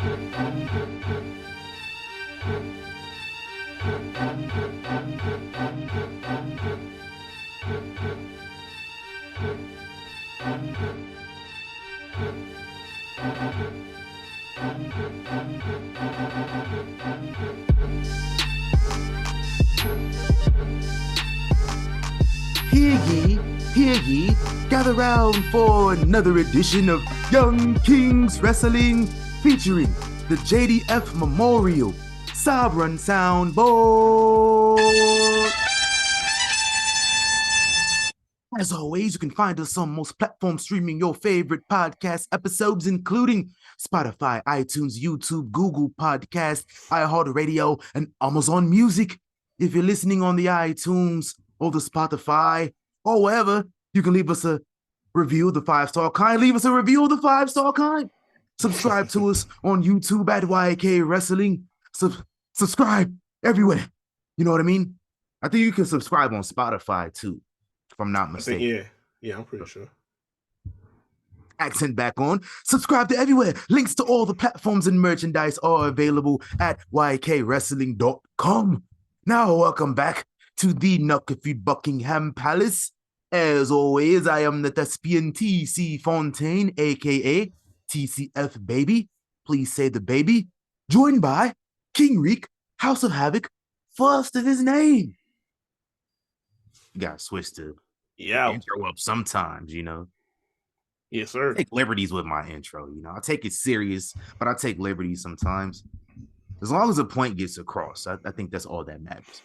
Hear ye, gather round for another edition of Young Kings Wrestling featuring the JDF Memorial Sovereign Soundboard. As always, you can find us on most platforms streaming your favorite podcast episodes, including Spotify, iTunes, YouTube, Google Podcasts, iHeartRadio, and Amazon Music. If you're listening on the iTunes or the Spotify or wherever, you can leave us a review of the 5-star kind. Leave us a review of the 5-star kind. Subscribe to us on YouTube at YK Wrestling. Subscribe everywhere. You know what I mean? I think you can subscribe on Spotify too, if I'm not mistaken. Yeah, I'm pretty sure. Accent back on. Subscribe to everywhere. Links to all the platforms and merchandise are available at ykwrestling.com. Now, welcome back to the Nuckafy Buckingham Palace. As always, I am the thespian TC Fontaine, aka TCF Baby. Please say the baby. Joined by King Ric, House of Havoc, first of his name. You gotta switch to intro up sometimes, you know. Yes, sir. I take liberties with my intro, you know. I take it serious, but I take liberties sometimes. As long as the point gets across, I think that's all that matters.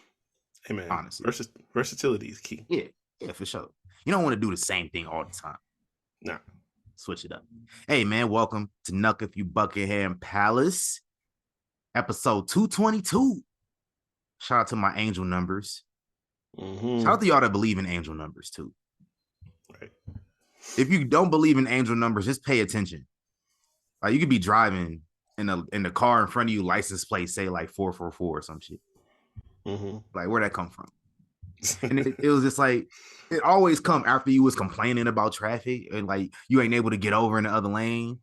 Hey, man. Honestly. Versatility is key. Yeah, for sure. You don't want to do the same thing all the time. Nah. Switch it up. Hey, man, welcome to Nuckafy Buckingham Palace, episode 222. Shout out to my angel numbers. Mm-hmm. Shout out to y'all that believe in angel numbers, too. Right. If you don't believe in angel numbers, just pay attention. Like, you could be driving in the car in front of you, license plate say like 444 or some shit. Mm-hmm. Like, where'd that come from? And it was just like, it always come after you was complaining about traffic and like you ain't able to get over in the other lane.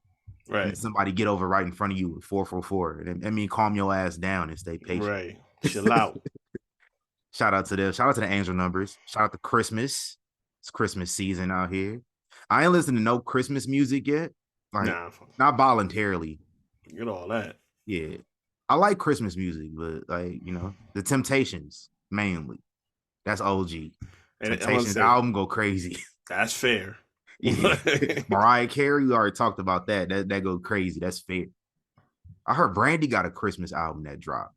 Right. And somebody get over right in front of you with 444. And I mean, calm your ass down and stay patient. Right. Chill out. Shout out to them. Shout out to the angel numbers. Shout out to Christmas. It's Christmas season out here. I ain't listening to no Christmas music yet. Like, not voluntarily. Get all that. Yeah. I like Christmas music, but like, you know, the Temptations mainly. That's OG. Temptations album go crazy. That's fair. Yeah. Mariah Carey, we already talked about that. That go crazy. That's fair. I heard Brandy got a Christmas album that dropped.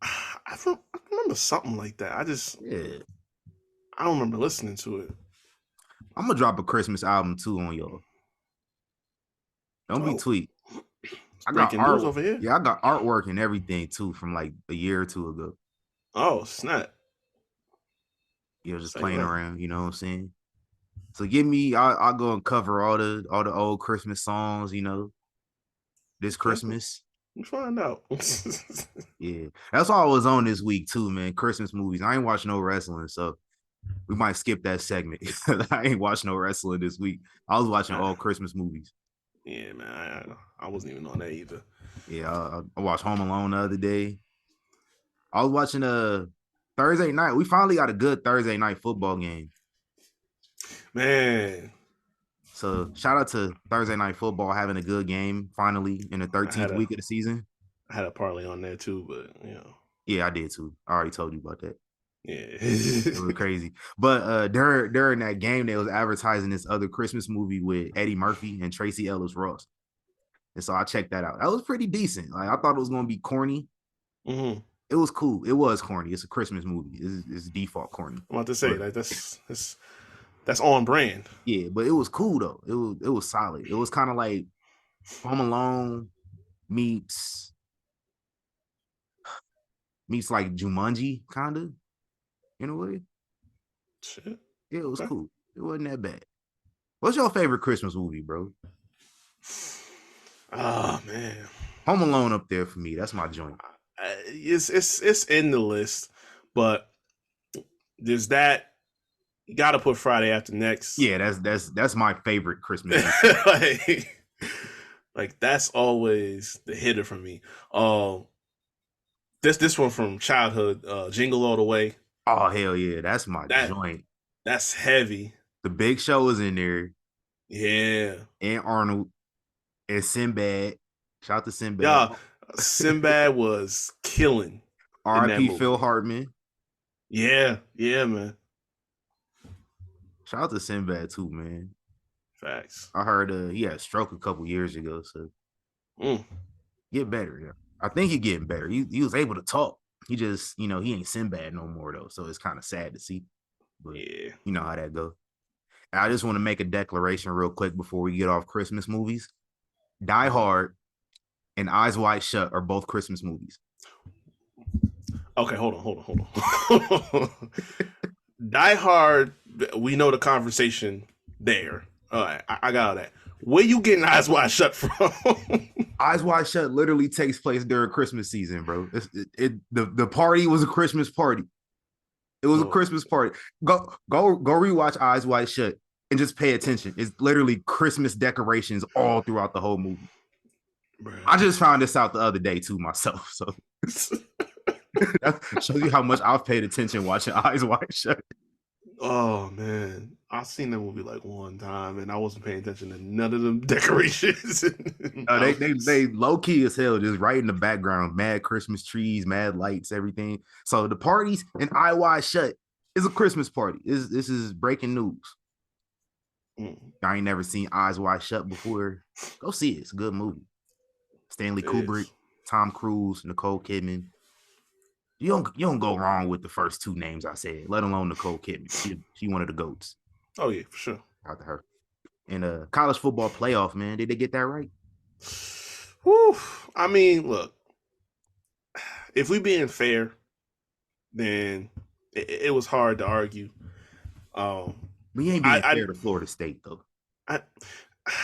I remember something like that. I don't remember listening to it. I'm gonna drop a Christmas album too on y'all. Don't be tweet. I got art over here. Yeah, I got artwork and everything too from like a year or two ago. Oh, snap. You know, just playing around, you know what I'm saying? So give me, I'll go and cover all the old Christmas songs, you know, this Christmas. We'll find out. Yeah. That's all I was on this week too, man. Christmas movies. I ain't watching no wrestling, so we might skip that segment. I ain't watching no wrestling this week. I was watching all Christmas movies. Yeah, man. I wasn't even on that either. Yeah, I watched Home Alone the other day. I was watching Thursday night. We finally got a good Thursday night football game. Man. So shout out to Thursday night football having a good game finally in the 13th week of the season. I had a parlay on there too, but you know. Yeah, I did too. I already told you about that. Yeah. It was crazy. But during that game, they was advertising this other Christmas movie with Eddie Murphy and Tracy Ellis Ross. And so I checked that out. That was pretty decent. Like, I thought it was gonna be corny. Mm-hmm. It was cool. It was corny. It's a Christmas movie. It's default corny. I'm about to say, like, that's on brand. Yeah, but it was cool though. It was solid. It was kind of like Home Alone meets like Jumanji, kind of, in a way. Shit. Yeah, it was cool. It wasn't that bad. What's your favorite Christmas movie, bro? Oh man, Home Alone up there for me. That's my joint. It's in the list, but there's that. You got to put Friday After Next. Yeah, that's my favorite Christmas movie. Like, Like that's always the hitter for me. This one from childhood, Jingle All the Way. Oh hell yeah, that's my That joint. that's heavy. The Big Show is in there, Yeah. and Arnold and Sinbad. Shout out to Sinbad. Yeah. Sinbad was killing in that R.I.P. Phil movie. Hartman. Yeah, yeah, man. Shout out to Sinbad too, man. Facts. I heard he had a stroke a couple years ago, so Mm. get better. Yeah. I think he's getting better. He was able to talk. He just, he ain't Sinbad no more though. So it's kind of sad to see. But Yeah. you know how that goes. I just want to make a declaration real quick before we get off Christmas movies. Die Hard and Eyes Wide Shut are both Christmas movies. Okay, hold on. Die Hard, we know the conversation there. All right, I got all that. Where you getting Eyes Wide Shut from? Eyes Wide Shut literally takes place during Christmas season, bro. The party was a Christmas party. It was a Christmas party. Go rewatch Eyes Wide Shut and just pay attention. It's literally Christmas decorations all throughout the whole movie. Bruh. I just found this out the other day too myself. So that shows you how much I've paid attention watching Eyes Wide Shut. Oh man, I seen that movie like one time, and I wasn't paying attention to none of them decorations. They low key as hell, just right in the background, mad Christmas trees, mad lights, everything. So the parties and Eyes Wide Shut is a Christmas party. This is breaking news. I ain't never seen Eyes Wide Shut before. Go see it. It's a good movie. Stanley Kubrick, Tom Cruise, Nicole Kidman. You don't go wrong with the first two names I said, let alone Nicole Kidman. She one of the GOATs. Oh yeah, for sure. Out to her. And college football playoff, man. Did they get that right? Whew. I mean, look, if we being fair, then it was hard to argue. We ain't being fair to Florida State though.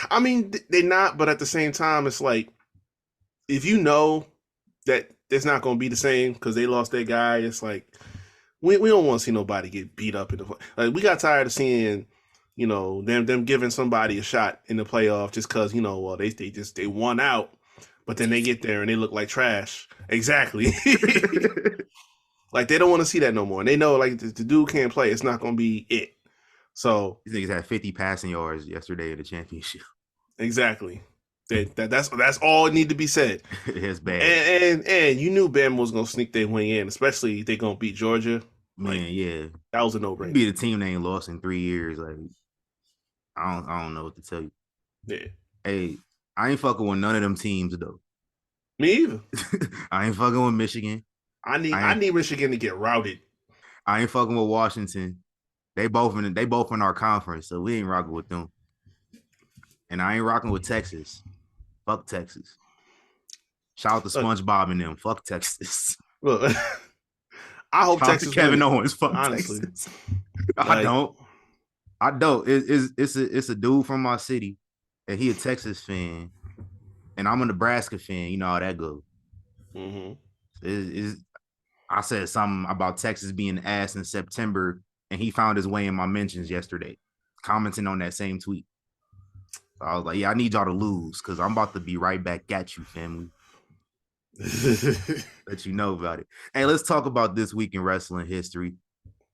I mean, they're not, but at the same time, it's like if you know that it's not going to be the same because they lost their guy, it's like we don't want to see nobody get beat up in the like. We got tired of seeing, them giving somebody a shot in the playoff just because they won out, but then they get there and they look like trash. Exactly. Like they don't want to see that no more, and they know like the dude can't play. It's not going to be it. So these niggas had 50 passing yards yesterday in the championship. Exactly. That's all it need to be said. It's bad. And you knew Bama was gonna sneak their way in, especially if they gonna beat Georgia. Man, yeah. That was a no-brainer. Be the team they ain't lost in 3 years. Like, I don't know what to tell you. Yeah. Hey, I ain't fucking with none of them teams though. Me either. I ain't fucking with Michigan. I need Michigan to get routed. I ain't fucking with Washington. They both in our conference, so we ain't rocking with them. And I ain't rocking with Texas. Fuck Texas. Shout out to SpongeBob and them. Fuck Texas. Look, I hope Texas. Kevin Owens. Fuck honestly. Texas. I don't. It's a dude from my city, and he a Texas fan, and I'm a Nebraska fan. You know how that goes. Mm-hmm. I said something about Texas being ass in September, and he found his way in my mentions yesterday, commenting on that same tweet. So I was like, yeah, I need y'all to lose because I'm about to be right back at you, family. Let you know about it. Hey, let's talk about this week in wrestling history.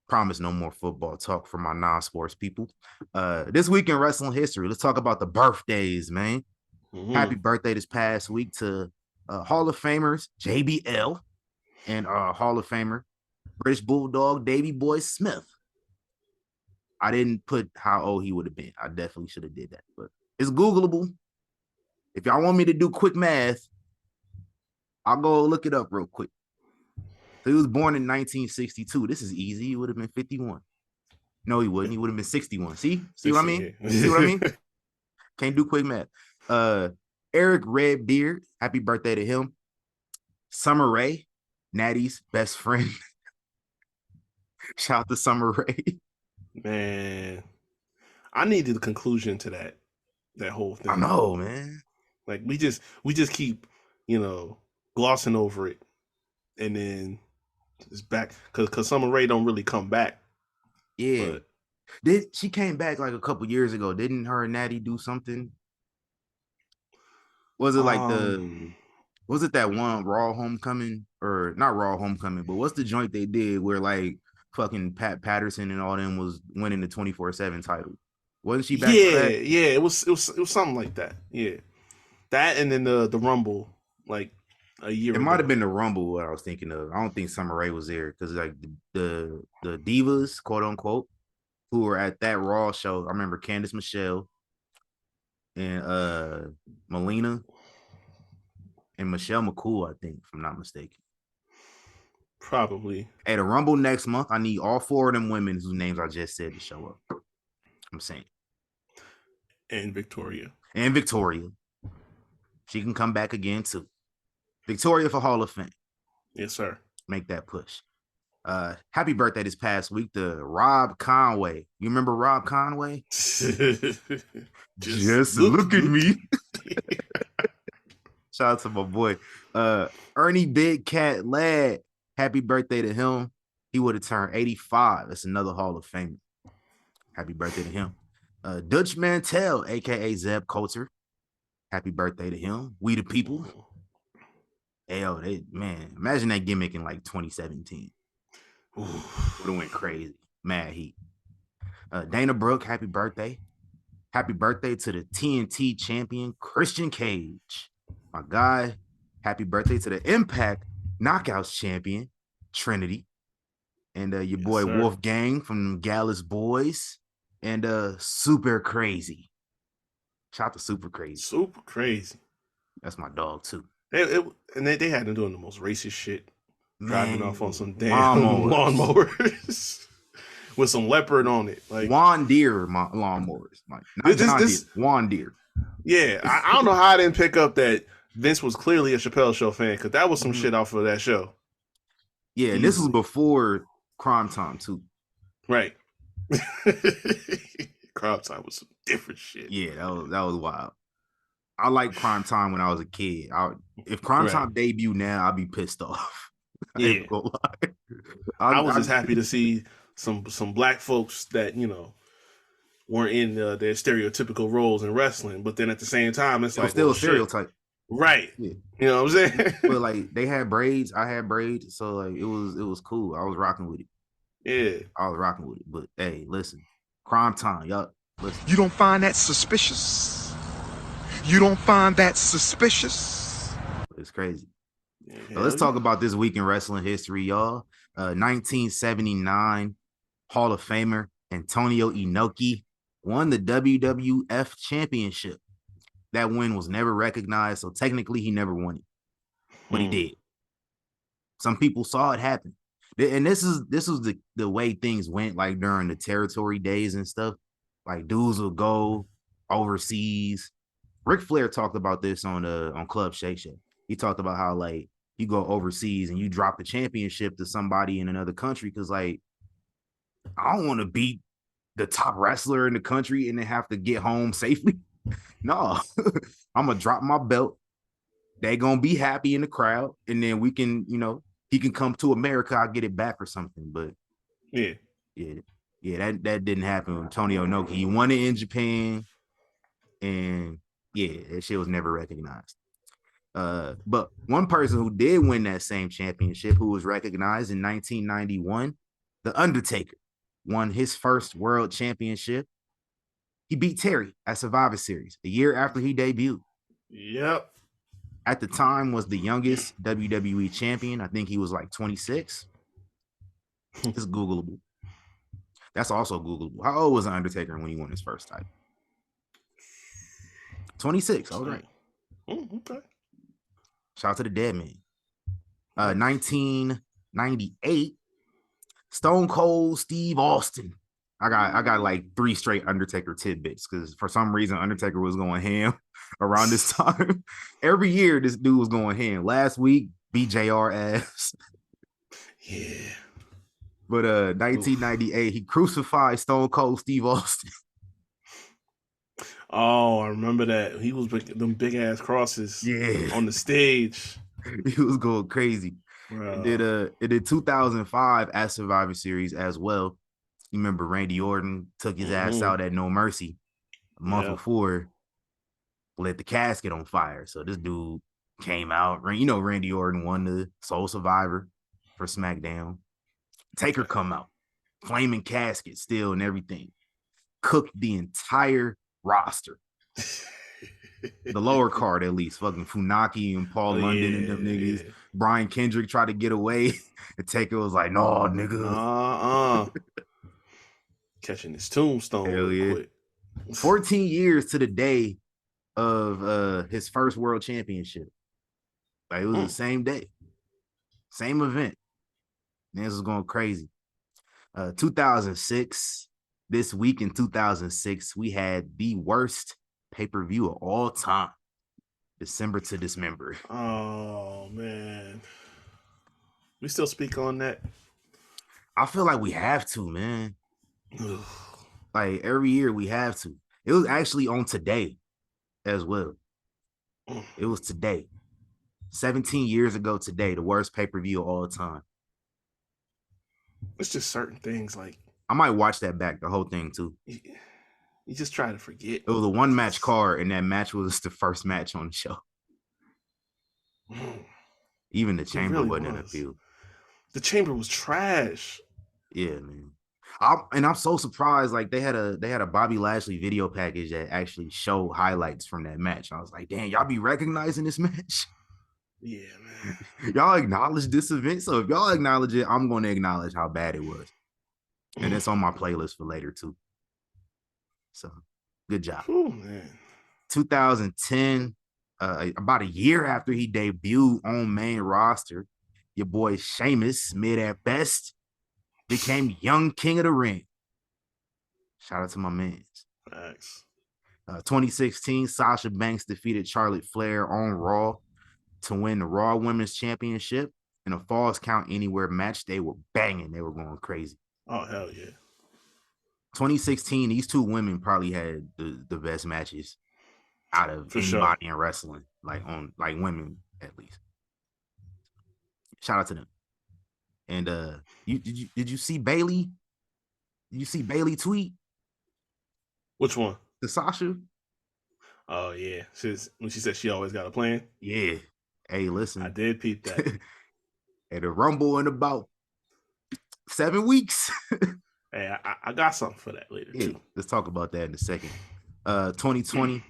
Promise no more football talk for my non-sports people. This week in wrestling history, let's talk about the birthdays, man. Mm-hmm. Happy birthday this past week to Hall of Famers JBL and Hall of Famer British Bulldog Davey Boy Smith. I didn't put how old he would have been. I definitely should have did that, but it's Googleable. If y'all want me to do quick math, I'll go look it up real quick. So he was born in 1962. This is easy. He would have been 51. No, he wouldn't. He would have been 61. See what I mean? See what I mean? Can't do quick math. Eric Redbeard, happy birthday to him. Summer Rae, Natty's best friend. Shout out to Summer Rae. Man, I needed a conclusion to that whole thing. I know, man. Like we just keep, glossing over it, and then it's back because Summer Rae don't really come back. Yeah, she came back like a couple years ago? Didn't her and Natty do something? Was it like was it that one Raw Homecoming or not Raw Homecoming, but what's the joint they did where like fucking Pat Patterson and all them was winning the 24/7 title? Wasn't she back for that? Yeah, it was something like that. Yeah. That and then the Rumble, like a year It ago. might have been the Rumble what I was thinking of. I don't think Summer Rae was there because like the divas, quote unquote, who were at that Raw show. I remember Candice Michelle and Melina and Michelle McCool, I think, if I'm not mistaken. Probably. At a Rumble next month, I need all four of them women whose names I just said to show up. I'm saying. And Victoria. And Victoria. She can come back again too. Victoria for Hall of Fame. Yes, sir. Make that push. Happy birthday this past week to Rob Conway. You remember Rob Conway? Just look at me. Shout out to my boy. Ernie Big Cat Ladd. Happy birthday to him. He would have turned 85. That's another Hall of Fame. Happy birthday to him. Dutch Mantel, aka Zeb Coulter. Happy birthday to him. We the people. Hell, man, imagine that gimmick in like 2017. Would have went crazy. Mad heat. Dana Brooke, happy birthday. Happy birthday to the TNT champion, Christian Cage. My guy, happy birthday to the Impact Knockouts champion, Trinity. And your boy Wolfgang from Gallus Boys. And Super Crazy. Shout out to Super Crazy. Super Crazy. That's my dog, too. They had them doing the most racist shit. Driving off on some damn lawnmowers with some leopard on it. Like Juan Deere lawnmowers. Like, Juan Deere. Yeah, I don't know how I didn't pick up that Vince was clearly a Chappelle Show fan because that was some shit off of that show. Yeah, and this was before Crime Time, too. Right. Crime Time was some different shit. Yeah, that was wild. I liked Crime Time when I was a kid. If Crime Time debuted now, I'd be pissed off. Yeah. I was just happy to see some black folks that, weren't in their stereotypical roles in wrestling, but then at the same time, it's like still a stereotype. Right. Yeah. You know what I'm saying? But like they had braids, I had braids, so like it was cool. I was rocking with it. Yeah. I was rocking with it. But hey, listen, Crime Time, y'all listen. You don't find that suspicious? You don't find that suspicious? It's crazy. So let's talk about this week in wrestling history, y'all. 1979 Hall of Famer Antonio Inoki won the WWF Championship. That win was never recognized, so technically he never won it, but he did. Some people saw it happen, and this was the way things went like during the territory days and stuff. Like dudes would go overseas. Ric Flair talked about this on Club Shake Shack. He talked about how like you go overseas and you drop the championship to somebody in another country because like I don't want to beat the top wrestler in the country and then have to get home safely. No, I'm gonna drop my belt. They gonna be happy in the crowd, and then we can, he can come to America. I'll get it back or something. But yeah, that didn't happen. Antonio Inoki, he won it in Japan, and that shit was never recognized. But one person who did win that same championship, who was recognized in 1991, The Undertaker, won his first world championship. He beat Terry at Survivor Series a year after he debuted. Yep. At the time was the youngest WWE champion. I think he was like 26. It's Googleable. That's also Googleable. How old was The Undertaker when he won his first title? 26. I was right. Okay. Shout out to the dead man. 1998, Stone Cold Steve Austin. I got like 3 straight Undertaker tidbits because for some reason Undertaker was going ham around this time. Every year this dude was going ham. Last week, BJR ass. Yeah. But 1998, he crucified Stone Cold Steve Austin. Oh, I remember that. He was them big ass crosses on the stage. He was going crazy. It did 2005 at Survivor Series as well. You remember Randy Orton took his ass out at No Mercy a month before. lit the casket on fire. So this dude came out. You know, Randy Orton won the Sole Survivor for SmackDown. Taker come out, flaming casket still and everything. Cooked the entire roster. The lower card, at least. Fucking Funaki and Paul London and them niggas. Yeah. Brian Kendrick tried to get away. And Taker was like, no, nigga. Catching his tombstone real quick. 14 years to the day of his first world championship. Like, it was the same day. Same event. Man, this was going crazy. 2006. This week in 2006, we had the worst pay-per-view of all time. December to Dismember. Oh, man. We still speak on that? I feel like we have to, man. Like, every year we have to. It was actually on today as well. It was today. 17 years ago today, the worst pay-per-view of all time. It's just certain things like... I might watch that back, the whole thing, too. You just try to forget. It was a one-match card, and that match was the first match on the show. Even the Chamber wasn't in the field. The Chamber was trash. Yeah, man. I'm so surprised. Like, they had a Bobby Lashley video package that actually showed highlights from that match. I was like, damn, y'all be recognizing this match? Yeah, man. Y'all acknowledge this event? So if y'all acknowledge it, I'm going to acknowledge how bad it was. And it's on my playlist for later, too. So, good job. Ooh, man. 2010, about a year after he debuted on main roster, your boy Sheamus, mid at best, became Young King of the Ring. Shout out to my mans. Thanks. 2016, Sasha Banks defeated Charlotte Flair on Raw to win the Raw Women's Championship. In a Falls Count Anywhere match, they were banging. They were going crazy. Oh, hell yeah. 2016, these two women probably had the best matches out of anybody in wrestling, like women at least. Shout out to them. And did you see Bailey? Did you see Bailey tweet? Which one? The Sasha? Oh yeah, when she said she always got a plan. Yeah. Hey, listen, I did peep that. At a Rumble in about 7 weeks. Hey, I got something for that later too. Let's talk about that in a second. 2020,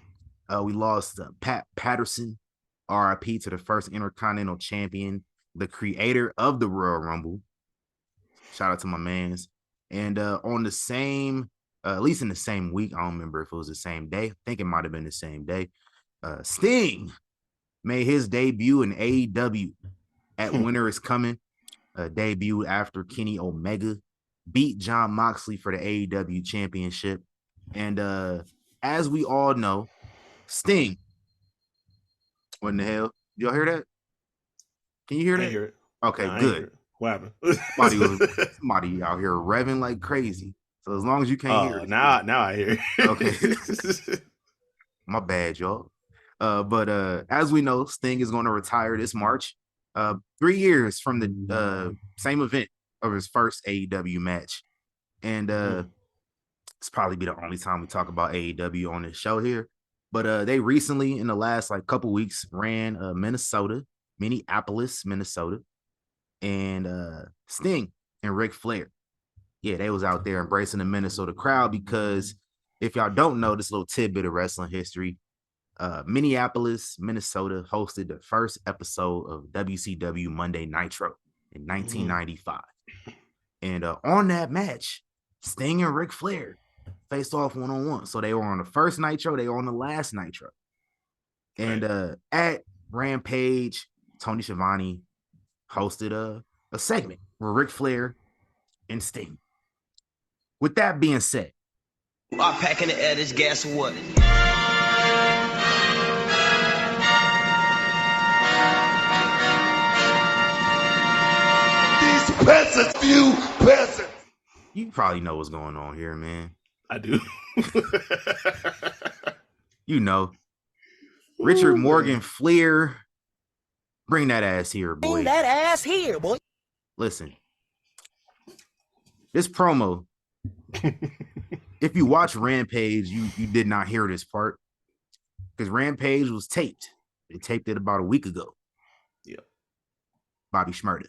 we lost Pat Patterson, RIP to the first Intercontinental Champion, the creator of the Royal Rumble. Shout out to my mans. And on the same, at least in the same week, I don't remember if it was the same day. I think it might have been the same day. Sting made his debut in AEW at Winter is Coming. Debut after Kenny Omega beat Jon Moxley for the AEW championship. And as we all know, Sting. What in the hell? Y'all hear that? Can you hear that? I hear it. Okay, good. What happened? somebody out here revving like crazy. So as long as you can't hear it. Now I hear it. Okay. My bad, y'all. But as we know, Sting is going to retire this March. 3 years from the same event of his first AEW match. And it's probably be the only time we talk about AEW on this show here. But they recently, in the last couple weeks, ran Minneapolis, Minnesota. And Sting and Ric Flair. Yeah, they was out there embracing the Minnesota crowd because if y'all don't know this little tidbit of wrestling history, Minneapolis, Minnesota hosted the first episode of WCW Monday Nitro in 1995. And on that match, Sting and Ric Flair faced off one-on-one. So they were on the first Nitro, they were on the last Nitro. And at Rampage, Tony Schiavone hosted a segment with Ric Flair and Sting. With that being said, I'm packing the edits, guess what? These peasants, you peasants. You probably know what's going on here, man. I do. You know. Richard Morgan Flair. Bring that ass here, boy. Bring that ass here, boy. Listen. This promo, if you watch Rampage, you did not hear this part. because Rampage was taped. They taped it about a week ago. Yeah. Bobby Shmurda.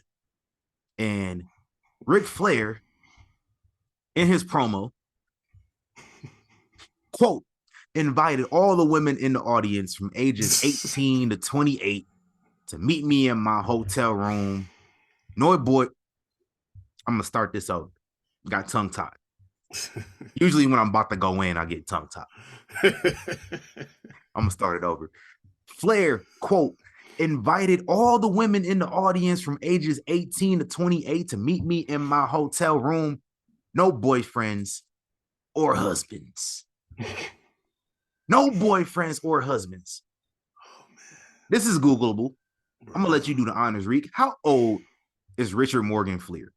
And Ric Flair, in his promo, quote, invited all the women in the audience from ages 18 to 28 to meet me in my hotel room. No, boy, I'm going to start this over. Got tongue-tied. Usually when I'm about to go in, I get tongue-tied. I'm going to start it over. Flair, quote, invited all the women in the audience from ages 18 to 28 to meet me in my hotel room. No boyfriends or husbands. No boyfriends or husbands. Oh, man. This is Googleable. I'm going to let you do the honors, Reek. How old is Richard Morgan Flair?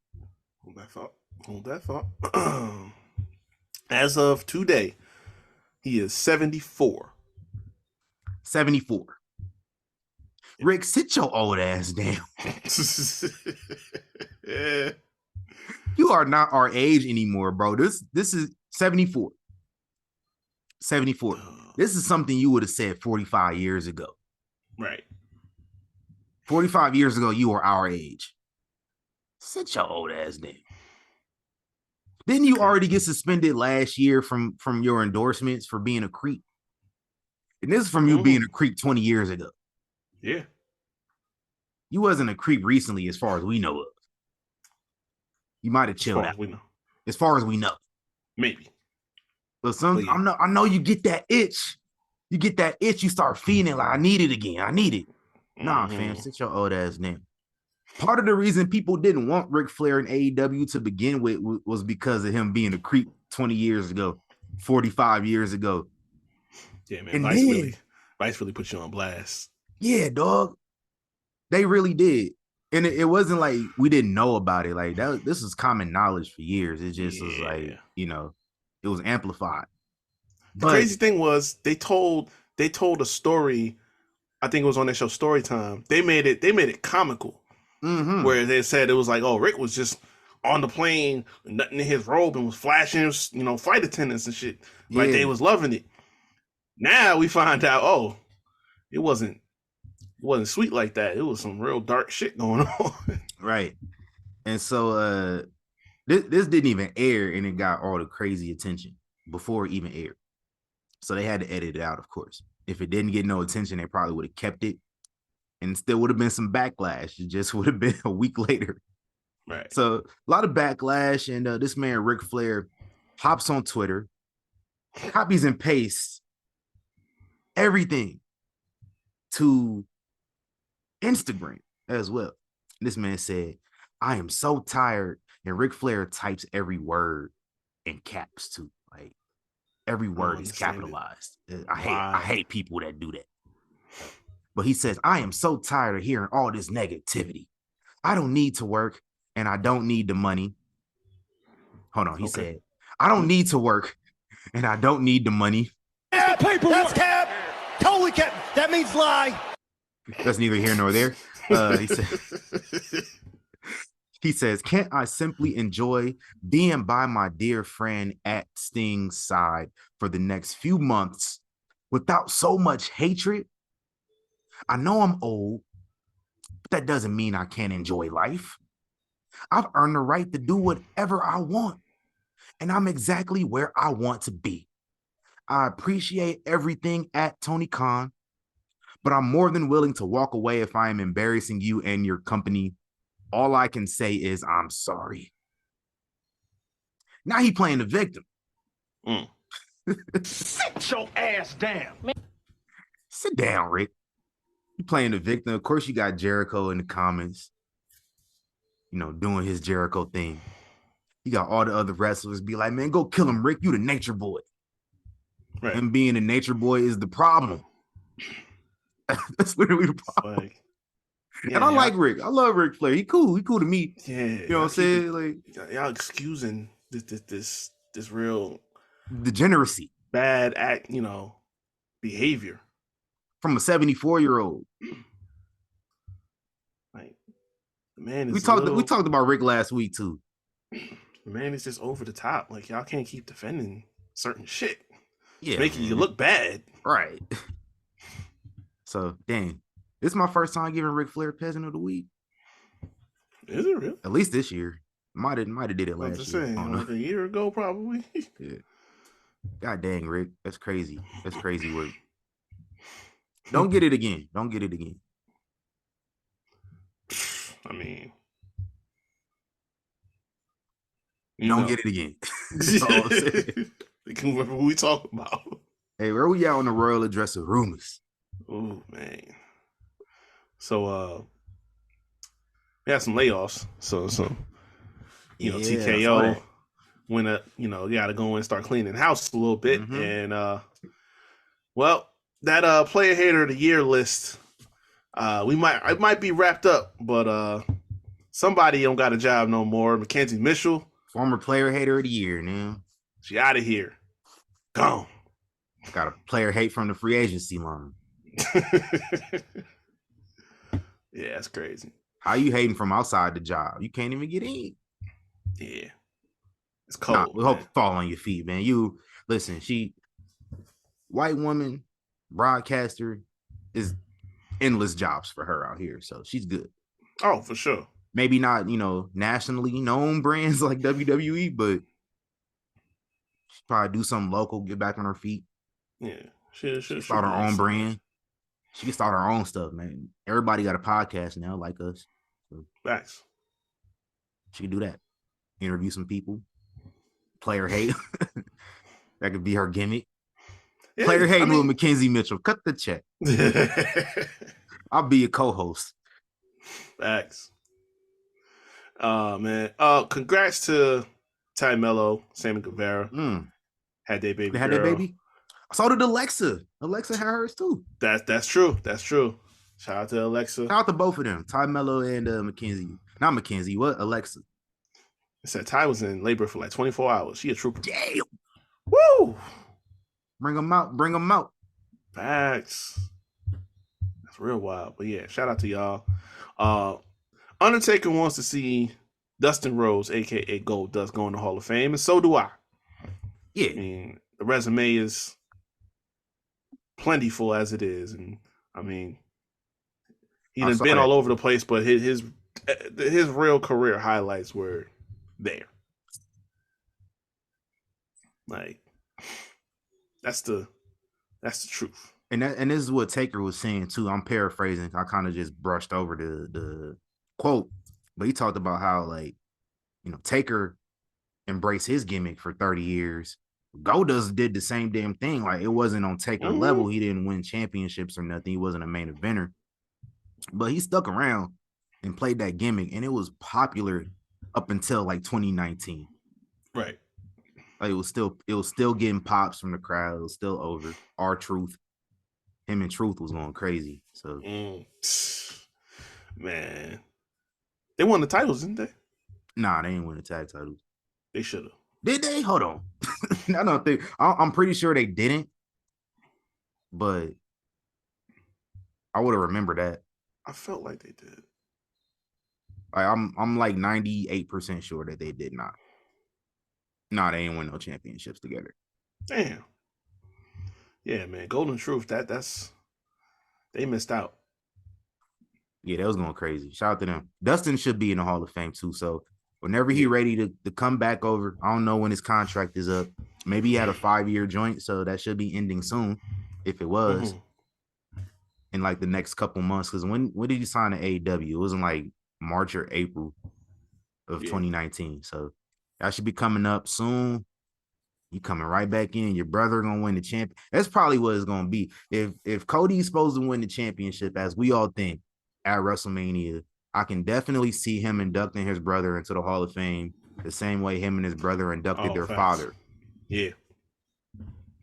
Hold that thought. As of today, he is 74. 74. Rick, sit your old ass down. Yeah. You are not our age anymore, bro. This is 74. 74. This is something you would have said 45 years ago. Right. 45 years ago, you were our age. Sit your old ass down. Didn't you already get suspended last year from your endorsements for being a creep? And this is from you being a creep 20 years ago. Yeah. You wasn't a creep recently, as far as we know of. You might have chilled out. As far as we know. Maybe. But I know you get that itch. You get that itch, you start feeling like, I need it again. I need it. Nah, fam, sit your old ass down. Part of the reason people didn't want Ric Flair in AEW to begin with was because of him being a creep 20 years ago, 45 years ago. Yeah, man. Vice really put you on blast. Yeah, dog. They really did. And it wasn't like we didn't know about it. Like this was common knowledge for years. It just was like, it was amplified. The crazy thing was they told a story. I think it was on their show Storytime. They made it comical, where they said it was like, oh, Rick was just on the plane, nothing in his robe, and was flashing, flight attendants and shit. Like they was loving it. Now we find out, oh, it wasn't sweet like that. It was some real dark shit going on. Right. And so this didn't even air, and it got all the crazy attention before it even aired. So they had to edit it out, of course. If it didn't get no attention, they probably would have kept it, and still would have been some backlash. It just would have been a week later. Right. So a lot of backlash, and this man, Ric Flair, hops on Twitter, copies and pastes everything to Instagram as well. This man said, I am so tired. And Ric Flair types every word in caps too. Like every word is capitalized. I hate people that do that. But he says, I am so tired of hearing all this negativity. I don't need to work and I don't need the money. Hold on. He said, I don't need to work and I don't need the money. That's paperwork. That's cap. Totally cap. That means lie. That's neither here nor there. He says, can't I simply enjoy being by my dear friend at Sting's side for the next few months without so much hatred? I know I'm old, but that doesn't mean I can't enjoy life. I've earned the right to do whatever I want, and I'm exactly where I want to be. I appreciate everything at Tony Khan, but I'm more than willing to walk away if I am embarrassing you and your company. All I can say is I'm sorry. Now he playing the victim. Sit your ass down. Sit down, Rick. You playing the victim. Of course, you got Jericho in the comments, doing his Jericho thing. You got all the other wrestlers be like, man, go kill him, Rick. You the nature boy. Right. Him being a nature boy is the problem. That's literally the problem. And I like Rick. I love Ric Flair. He cool. He cool to me. Yeah. You know what I'm saying? Like y'all excusing this real degeneracy, bad act, behavior from a 74-year-old. Like the man is. We talked about Rick last week too. The man is just over the top. Like y'all can't keep defending certain shit. Yeah, it's making you look bad. Right. So dang, this is my first time giving Ric Flair Peasant of the Week. Is it real? At least this year. Might have did it I was last just year. saying, like a year ago, probably. Yeah. God dang, Rick. That's crazy. That's crazy work. Don't get it again. Don't get it again. I mean, don't get it again. That's all I'm saying. They can remember who we talking about. Hey, where we at on the royal address of rumors? Oh man. So we had some layoffs. So TKO went up, you gotta go in and start cleaning house a little bit. Mm-hmm. And well, that player hater of the year list, it might be wrapped up, but somebody don't got a job no more. Mackenzie Mitchell. Former player hater of the year, now. She out of here. Gone. Got a player hate from the free agency line. Yeah, that's crazy. How you hating from outside the job? You can't even get in. Yeah. It's cold. We hope you fall on your feet, man. You listen, white woman, broadcaster, is endless jobs for her out here. So she's good. Oh, for sure. Maybe not, nationally known brands like WWE, but she'll probably do something local, get back on her feet. Yeah. She start her own brand. She can start her own stuff, man. Everybody got a podcast now, like us. So facts. She can do that. Interview some people. Player hate. That could be her gimmick. Yeah, player hate with Mackenzie Mitchell. Cut the check. I'll be a co-host. Facts. Man. Congrats to Ty Mello, Sammy Guevara. Had their baby. Their baby. So did Alexa. Alexa had hers too. That's true. That's true. Shout out to Alexa. Shout out to both of them, Ty Mello and Mackenzie. Not Mackenzie. What? Alexa. It said Ty was in labor for like 24 hours. She a trooper. Damn. Woo. Bring them out. Bring them out. Facts. That's real wild. But yeah, shout out to y'all. Undertaker wants to see Dustin Rhodes, aka Goldust, go in the Hall of Fame, and so do I. Yeah. I mean, the resume is plentiful as it is, and I mean, he done been all over the place, but his real career highlights were there. Like, that's the truth. And this is what Taker was saying too. I'm paraphrasing. I kind of just brushed over the quote, but he talked about how Taker embraced his gimmick for 30 years. Goldust did the same damn thing. Like, it wasn't on Taker level. He didn't win championships or nothing. He wasn't a main eventer, but he stuck around and played that gimmick, and it was popular up until like 2019. Right. Like, it was still getting pops from the crowd. It was still over. R-Truth. Him and Truth was going crazy. So man. They won the titles, didn't they? Nah, they didn't win the tag titles. They should have. Did they? Hold on. I don't think. I'm pretty sure they didn't, but I would have remembered that. I felt like they did. I'm like 98% sure that they did not. Nah, they ain't win no championships together. Damn. Yeah, man. Golden Truth. That's they missed out. Yeah, that was going crazy. Shout out to them. Dustin should be in the Hall of Fame too. So whenever he's ready to come back over, I don't know when his contract is up. Maybe he had a 5-year joint, so that should be ending soon. If it was in like the next couple months, because when did you sign to AEW? It wasn't like March or April of 2019. So that should be coming up soon. You coming right back in. Your brother gonna win the champion. That's probably what it's gonna be. If Cody's supposed to win the championship, as we all think, at WrestleMania, I can definitely see him inducting his brother into the Hall of Fame the same way him and his brother inducted their father. Yeah.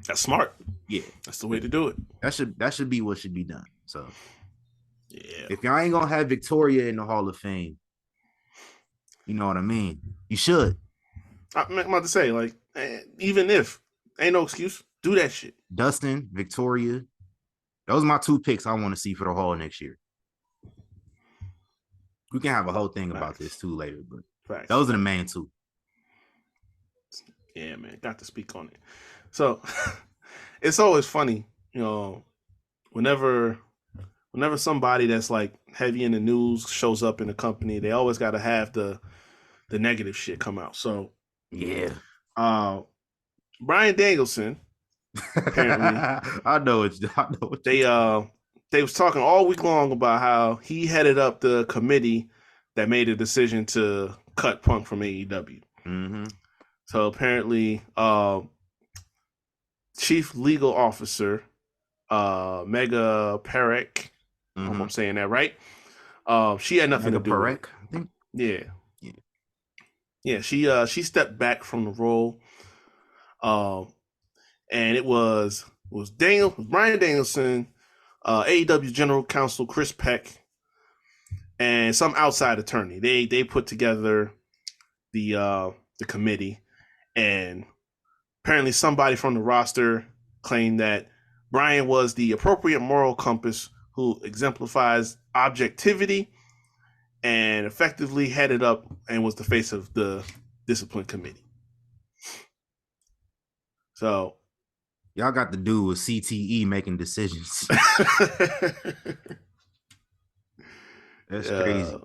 That's smart. Yeah. That's the way to do it. That should be what should be done. So yeah. If y'all ain't gonna have Victoria in the Hall of Fame, you know what I mean? You should. I'm about to say, like, even if ain't no excuse, do that shit. Dustin, Victoria, those are my 2 picks I want to see for the Hall next year. We can have a whole thing about this too later, but those are the main 2. Yeah, man, got to speak on it. So it's always funny, whenever whenever somebody that's like heavy in the news shows up in a company, they always got to have the negative shit come out. So Yeah. Bryan Danielson, apparently, I know what they was talking all week long about how he headed up the committee that made a decision to cut Punk from AEW. Mm-hmm. So apparently, Chief Legal Officer Mega Perek, I hope I'm saying that right. She had nothing to do with it. I think. Yeah. She stepped back from the role. And it was Bryan Danielson, AEW General Counsel Chris Peck, and some outside attorney. They put together the committee, and apparently somebody from the roster claimed that Bryan was the appropriate moral compass who exemplifies objectivity and effectively headed up and was the face of the discipline committee. So y'all got the dude with CTE making decisions. That's crazy.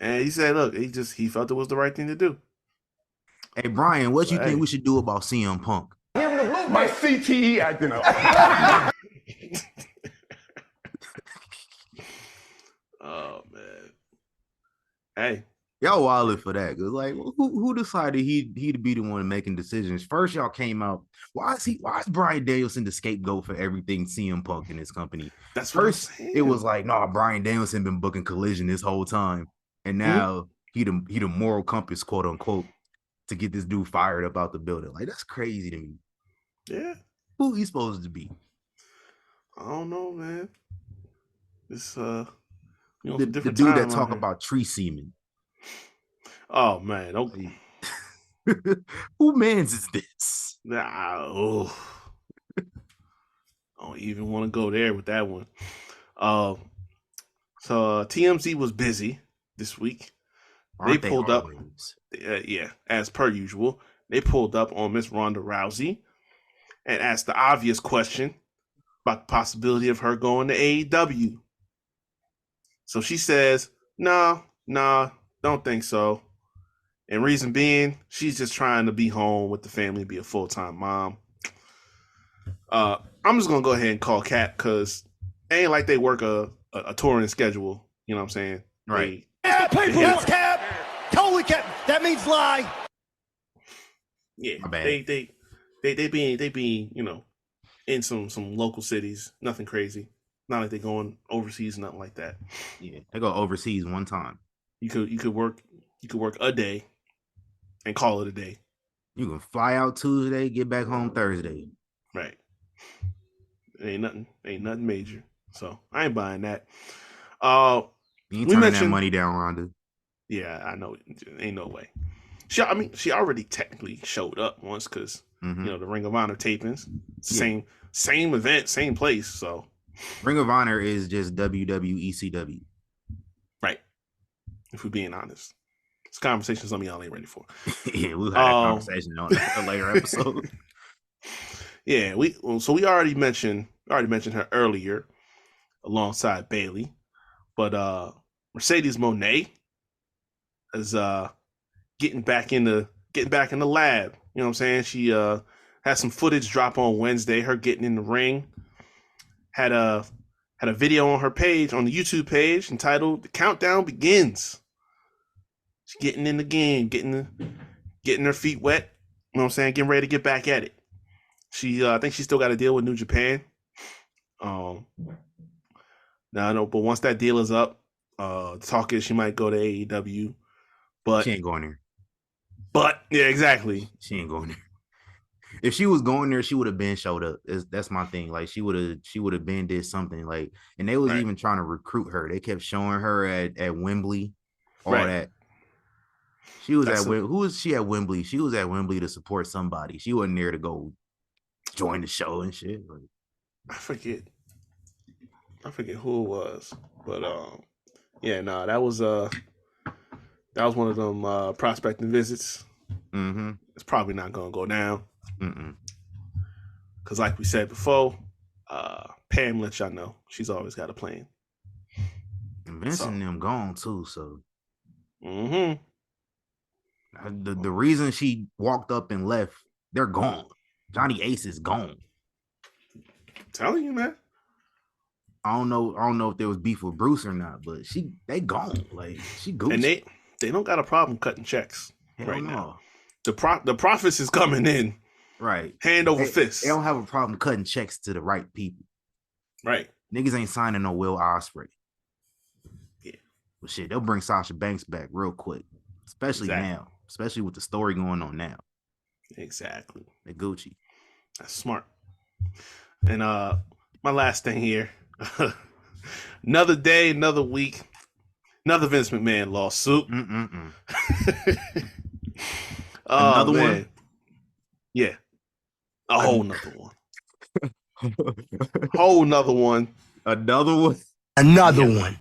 And he said, look, he felt it was the right thing to do. Hey, Brian, what you think we should do about CM Punk? My CTE acting up. Oh, man. Hey. Y'all wildin' for that. Cause like, who decided he'd be the one making decisions? First, y'all came out. Why is Bryan Danielson the scapegoat for everything CM Punk in his company? That's first. It was like, nah, Bryan Danielson been booking Collision this whole time, and now he the moral compass, quote unquote, to get this dude fired up out the building. Like, that's crazy to me. Yeah. Who he supposed to be? I don't know, man. This the dude that talk about tree semen. Oh man, okay. Who mans is this? I don't even want to go there with that one. So TMZ was busy this week. They pulled up, as per usual. They pulled up on Miss Ronda Rousey and asked the obvious question about the possibility of her going to AEW. So she says, "No, don't think so." And reason being, she's just trying to be home with the family, be a full-time mom. I'm just going to go ahead and call Cap because it ain't like they work a touring schedule. You know what I'm saying? Right. Yes, Cap. Totally Cap. That means lie. Yeah. They being, you know, in some local cities. Nothing crazy. Not like they going overseas, nothing like that. Yeah. They go overseas one time. You could work a day and call it a day. You can fly out Tuesday, get back home Thursday. Right. Ain't nothing major. So I ain't buying that. You ain't turning that money down, Ronda. Yeah, I know. Ain't no way. She already technically showed up once because you know the Ring of Honor tapings, same event, same place. So Ring of Honor is just WWECW. Right. If we're being honest. It's conversation some of y'all ain't ready for. Yeah, we'll have a conversation on a later episode. Yeah, we already mentioned her earlier alongside Bailey. But Mercedes Moné is getting back in the lab. You know what I'm saying? She had some footage drop on Wednesday, her getting in the ring. Had a video on her page, on the YouTube page, entitled "The Countdown Begins." She's getting in the game, getting her feet wet. You know what I'm saying? Getting ready to get back at it. She, I think she still got to deal with New Japan. Now I know, but once that deal is up, talk is she might go to AEW. But she ain't going there. But yeah, exactly. She ain't going there. If she was going there, she would have been showed up. That's my thing. Like she would have been did something. Like, and they was even trying to recruit her. They kept showing her at Wembley, all that. She was who was she at Wembley? She was at Wembley to support somebody. She wasn't there to go join the show and shit. Like, I forget who it was, but yeah, nah, that was one of them prospecting visits. It's probably not gonna go down. Because like we said before, Pam let y'all know she's always got a plan. And Vince and them gone too, so. Mm-hmm. The reason she walked up and left, they're gone. Johnny Ace is gone. I'm telling you, man. I don't know if there was beef with Bruce or not, but they gone. Like she Gucci. And they don't got a problem cutting checks right no. now. The profits is coming in. Right. Hand over fist. They don't have a problem cutting checks to the right people. Right. Niggas ain't signing no Will Ospreay. Yeah. But shit, they'll bring Sasha Banks back real quick. Especially now. Especially with the story going on now. Exactly. They Gucci. That's smart. And my last thing here. Another day, another week, another Vince McMahon lawsuit. Another one? Yeah. A whole nother one. Whole nother one. Another one? Another one.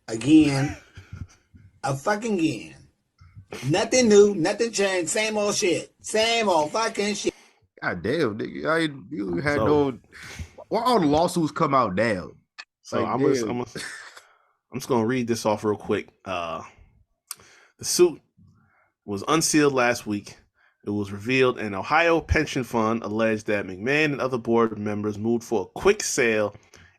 Again. A fucking again. Nothing new, nothing changed, same old shit. Same old fucking shit. God damn, nigga. You had why all the lawsuits come out now? So like, I'm just gonna read this off real quick. The suit was unsealed last week. It was revealed an Ohio pension fund alleged that McMahon and other board members moved for a quick sale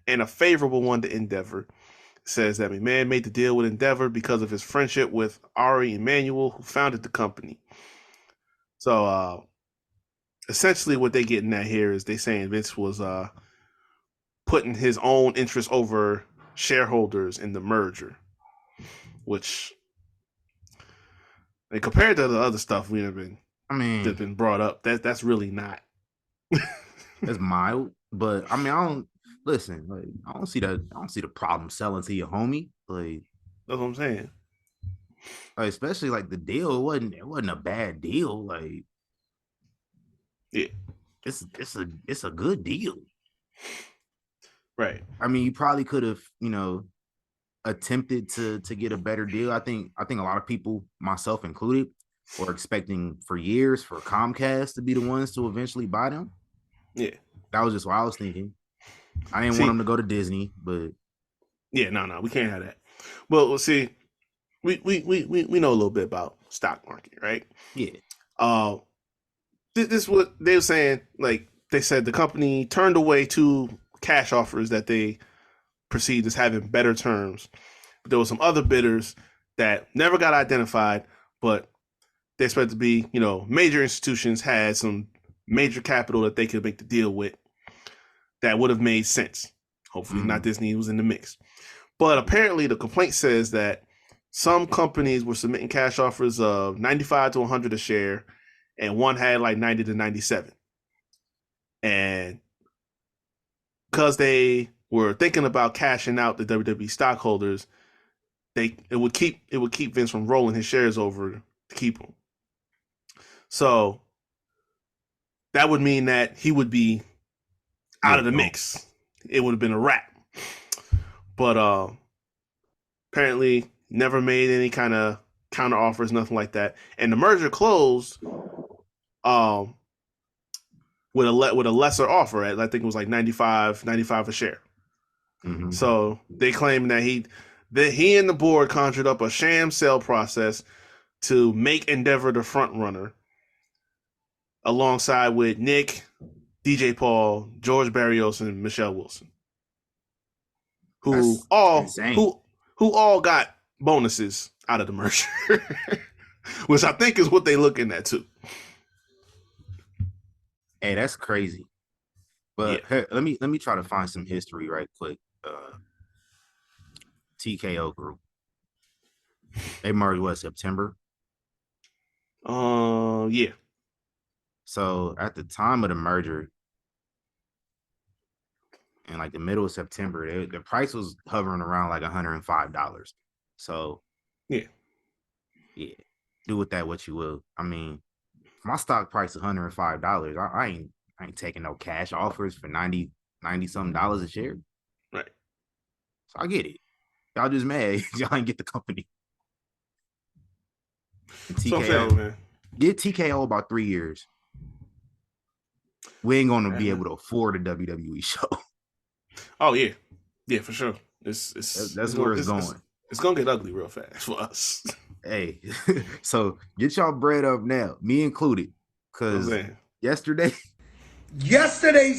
and a favorable one to Endeavor. It says that McMahon made the deal with Endeavor because of his friendship with Ari Emanuel, who founded the company. So essentially what they're getting at here is they saying Vince was putting his own interest over shareholders in the merger, which, and compared to the other stuff we have been, that's been brought up, that's really not. That's mild, but I don't listen. Like, I don't see the problem selling to your homie. Like, that's what I'm saying. Like, especially like the deal, it wasn't a bad deal. Like, yeah, it's a good deal. Right. I mean, you probably could have, attempted to get a better deal. I think a lot of people, myself included, were expecting for years for Comcast to be the ones to eventually buy them. Yeah. That was just what I was thinking. I didn't want them to go to Disney, but yeah, no, we can't have that. Well, see, we know a little bit about stock market, right? Yeah. This is what they were saying. Like, they said the company turned away 2 cash offers that they perceived as having better terms. But there were some other bidders that never got identified, but they expect to be, major institutions had some major capital that they could make the deal with that would have made sense. Hopefully not Disney was in the mix. But apparently the complaint says that some companies were submitting cash offers of 95 to 100 a share, and one had like 90 to 97. And because they were thinking about cashing out the WWE stockholders, it would keep Vince from rolling his shares over to keep them. So that would mean that he would be out of the mix. It would have been a wrap. But apparently never made any kind of counter offers, nothing like that. And the merger closed with a lesser offer at, I think it was like 95 a share. Mm-hmm. So they claim that he and the board conjured up a sham sale process to make Endeavor the front runner, alongside with Nick, DJ Paul, George Barrios, and Michelle Wilson, who all got bonuses out of the merger, which I think is what they're looking at too. Hey, that's crazy. But hey, let me try to find some history right quick. TKO Group. They merged September? Yeah. So at the time of the merger, in like the middle of September, the price was hovering around like $105. So yeah, do with that what you will. I mean, my stock price is $105. I ain't taking no cash offers for 90 something dollars a share. Right. So I get it. Y'all just mad. Y'all ain't get the company. And TKO, man. Get TKO about 3 years. We ain't gonna be able to afford a WWE show. Oh yeah, for sure. That's where it's going. It's gonna get ugly real fast for us. Hey, so get y'all bread up now, me included, because Yesterday's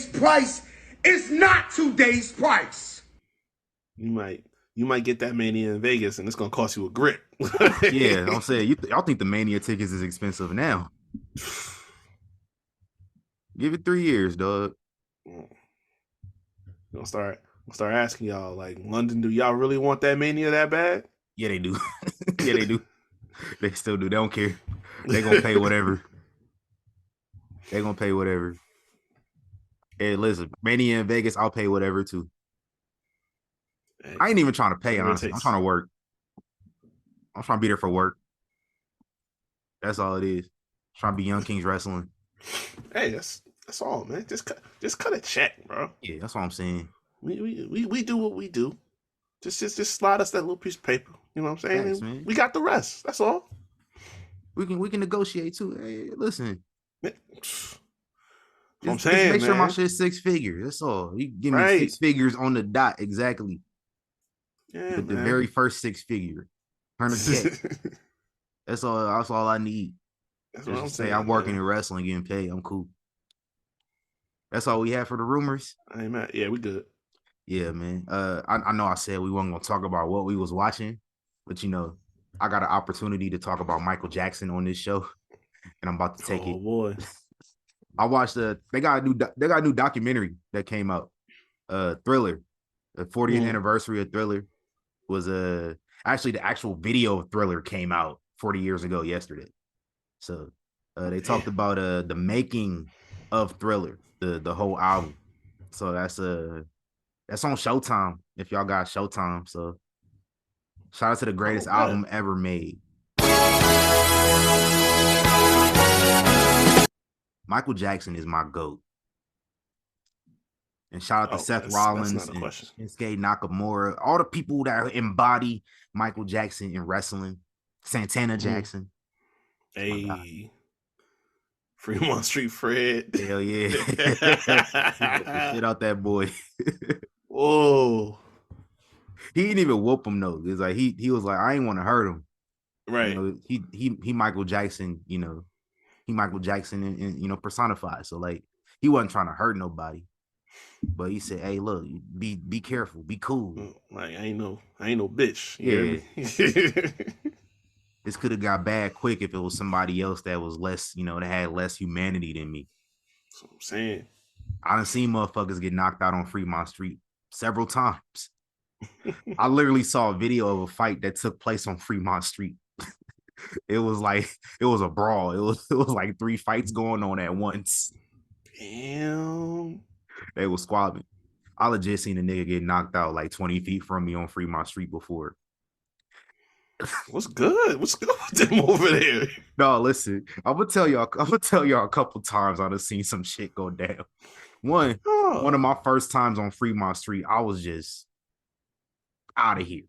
price is not today's price. You might get that Mania in Vegas, and it's gonna cost you a grip. Yeah, I'm saying y'all think the Mania tickets is expensive now. Give it 3 years, dog. I'll start asking y'all, like, London, do y'all really want that Mania that bad? Yeah, they do. Yeah, they do. They still do. They don't care. They gonna pay whatever. They gonna pay whatever. Hey, listen, Mania in Vegas, I'll pay whatever too. Hey, I ain't even trying to pay, honestly. I'm trying to work. I'm trying to be there for work. That's all it is. I'm trying to be Young Kings Wrestling. Hey, that's all, man. Just cut a check, bro. Yeah, that's what I'm saying. We do what we do. Just slide us that little piece of paper. You know what I'm saying? Thanks, we got the rest. That's all. We can negotiate too. Hey, listen. I'm saying, make sure man. my shit's 6 figures. That's all. You give me 6 figures on the dot exactly. Yeah, the very first 6 figure. 100K. That's all I need. That's what I'm saying. I'm working in wrestling, getting paid. I'm cool. That's all we have for the rumors. I ain't mad. Yeah, we good. Yeah, man. I know I said we weren't gonna talk about what we was watching, but you know, I got an opportunity to talk about Michael Jackson on this show, and I'm about to take it. Oh boy. I watched they got a new documentary that came out. Thriller. The 40th anniversary of Thriller was actually the actual video of Thriller came out 40 years ago yesterday. So they talked about the making of Thriller, the whole album. So that's on Showtime if y'all got Showtime. So shout out to the greatest album ever made. Michael Jackson is my GOAT. And shout out to Seth Rollins and Shinsuke Nakamura, all the people that embody Michael Jackson in wrestling. Santana Jackson. Hey. Fremont Street Fred. Hell yeah. Shit out that boy. Whoa. He didn't even whoop him though. It's like he was like, I ain't want to hurt him. Right. You know, he Michael Jackson, you know, he Michael Jackson and you know, personified. So like he wasn't trying to hurt nobody. But he said, hey, look, be careful, be cool. Like I ain't no bitch. Yeah. This could have got bad quick if it was somebody else that was less, you know, that had less humanity than me. That's what I'm saying. I done seen motherfuckers get knocked out on Fremont Street several times. I literally saw a video of a fight that took place on Fremont Street. It was a brawl. It was like 3 fights going on at once. Damn. They was squabbling. I legit seen a nigga get knocked out like 20 feet from me on Fremont Street before. What's good? What's good with them over there? No, listen. I'm gonna tell y'all a couple times I done seen some shit go down. One of my first times on Fremont Street, I was just out of here.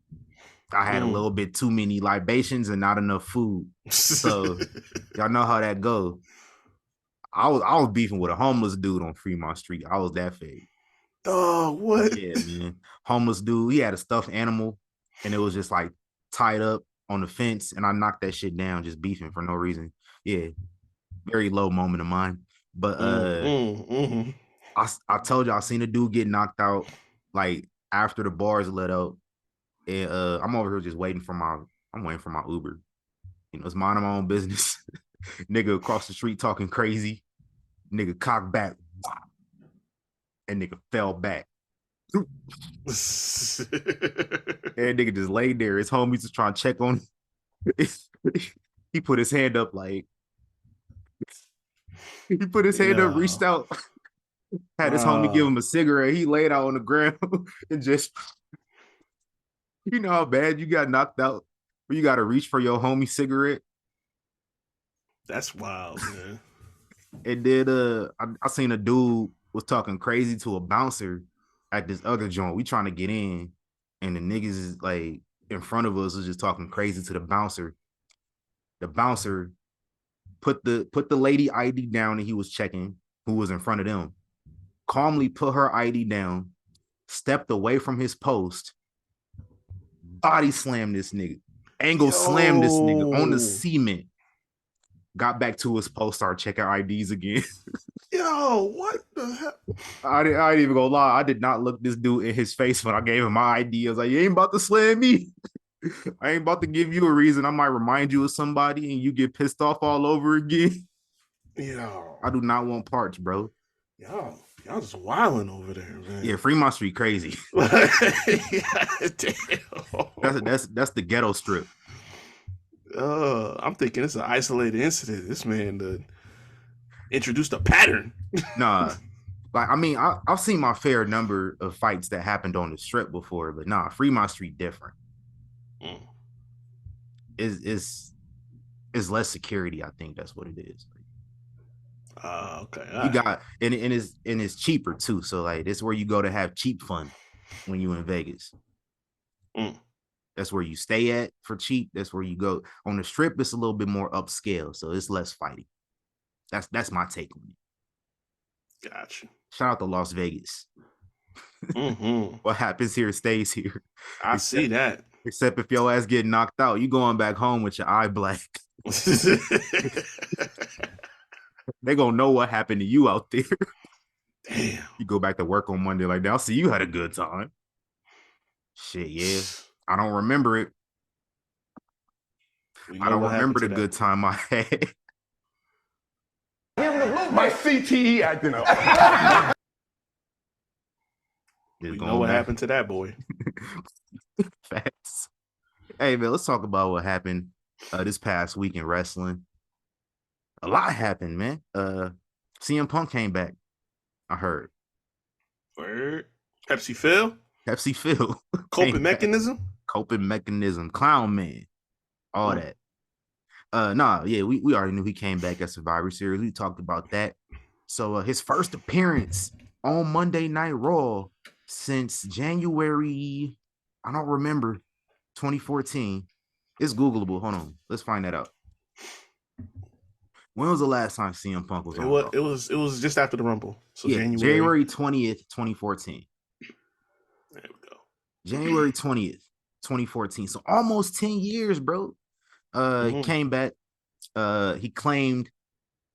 I had a little bit too many libations and not enough food. So y'all know how that goes. I was beefing with a homeless dude on Fremont Street. I was that fake. Oh, what? Yeah, man. Homeless dude. He had a stuffed animal, and it was just like tied up on the fence, and I knocked that shit down just beefing for no reason. Yeah, very low moment of mine. But I told you I seen a dude get knocked out like after the bars let out, and I'm over here just waiting for my Uber. You know, it's minding my own business. Nigga across the street talking crazy. Nigga cocked back, and nigga fell back. And nigga just laid there. His homies just trying to check on him. He put his hand up like up, reached out, had his homie give him a cigarette. He laid out on the ground and just, you know how bad you got knocked out where you got to reach for your homie cigarette. That's wild, man. And then I seen a dude was talking crazy to a bouncer at this other joint. We trying to get in, and the niggas is like in front of us was just talking crazy to the bouncer. The bouncer put the lady ID down that he was checking, who was in front of them, calmly put her ID down, stepped away from his post, body slammed this nigga, angle slammed this nigga on the cement, got back to his post, started checking IDs again. Yo, what the hell? I ain't even gonna lie. I did not look this dude in his face when I gave him my ID. I was like, you ain't about to slam me. I ain't about to give you a reason. I might remind you of somebody and you get pissed off all over again. Yo, I do not want parts, bro. Y'all just wilding over there, man. Yeah, Fremont Street crazy. Damn. That's the ghetto strip. I'm thinking it's an isolated incident. This man introduced a pattern. Nah, like I mean, I've seen my fair number of fights that happened on the strip before, but nah, Fremont Street different. Is less security. I think that's what it is. Okay. You got and it's cheaper too. So like it's where you go to have cheap fun when you in Vegas. That's where you stay at for cheap. That's where you go. On the strip, it's a little bit more upscale, so it's less fighting. That's my take on it. Gotcha. Shout out to Las Vegas. Mm-hmm. What happens here stays here. I see that. Except if your ass get knocked out, you going back home with your eye black. They gonna know what happened to you out there. Damn. You go back to work on Monday like that. I'll see you had a good time. Shit, yeah. I don't remember it. I don't remember the good time I had. My CTE acting up. We know what happened to that boy. Facts. Hey, man, let's talk about what happened this past week in wrestling. A lot happened, man. CM Punk came back. I heard. Word. Pepsi Phil. Coping mechanism. Clown man. All that. We already knew he came back at Survivor Series. We talked about that. So his first appearance on Monday Night Raw since January, I don't remember, 2014. It's Googleable. Hold on. Let's find that out. When was the last time CM Punk was on Raw? It was just after the Rumble. So yeah, January 20th, 2014. There we go. January 20th, 2014. So almost 10 years, bro. He came back. He claimed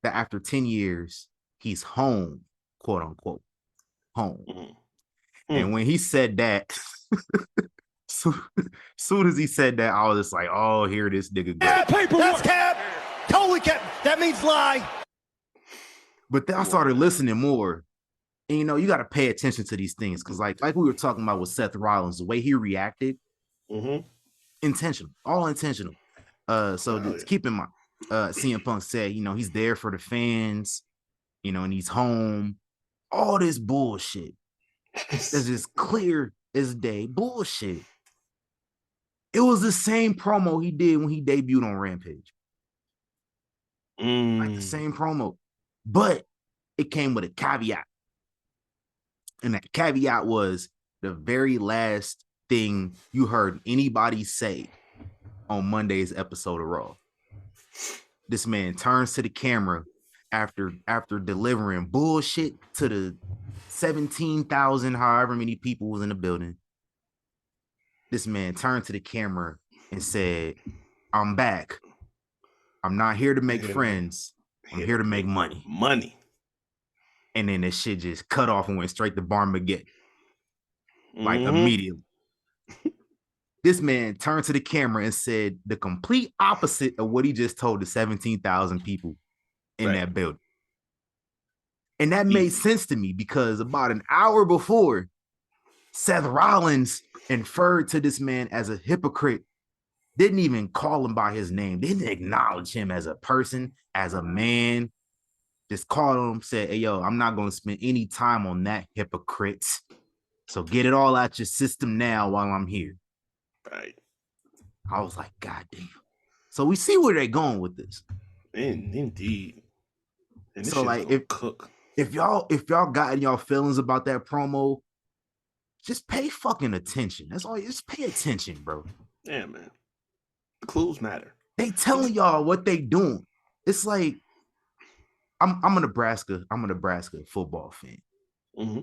that after 10 years, he's home, quote unquote, home. And when he said that, soon as he said that, I was just like, oh, here this nigga go. That's cap. Totally cap. That means lie. But then I started listening more. And, you know, you got to pay attention to these things. Because like we were talking about with Seth Rollins, the way he reacted, intentional, all intentional. Keep in mind, CM Punk said, you know, he's there for the fans, you know, and he's home. All this bullshit. That's just clear as day bullshit. It was the same promo he did when he debuted on Rampage. Like the same promo. But it came with a caveat. And that caveat was the very last thing you heard anybody say on Monday's episode of Raw. This man turns to the camera after delivering bullshit to the 17,000, however many people was in the building. This man turned to the camera and said, I'm back. I'm not here to make friends. I'm here to make money. And then this shit just cut off and went straight to Barmageddon. Like immediately. This man turned to the camera and said the complete opposite of what he just told the 17,000 people in that building. And that made sense to me because about an hour before, Seth Rollins inferred to this man as a hypocrite, didn't even call him by his name, didn't acknowledge him as a person, as a man, just called him, said, hey, yo, I'm not going to spend any time on that hypocrite. So get it all out your system now while I'm here. Right. I was like, God damn. So we see where they're going with this. Indeed. And so like if y'all got in y'all feelings about that promo, just pay fucking attention. That's all. Just pay attention, bro. Yeah, man. The clues matter. They telling y'all what they doing. It's like I'm a Nebraska football fan. Mm-hmm.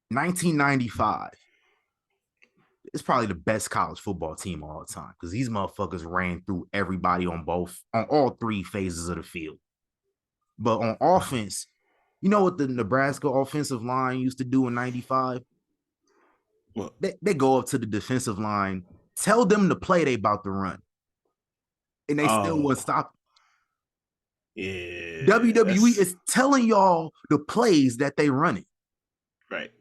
1995. It's probably the best college football team of all time because these motherfuckers ran through everybody on all three phases of the field. But on offense, you know what the Nebraska offensive line used to do in 95? What? They go up to the defensive line, tell them to play they about to run. And they still wouldn't stop. Yeah. WWE is telling y'all the plays that they running. Right.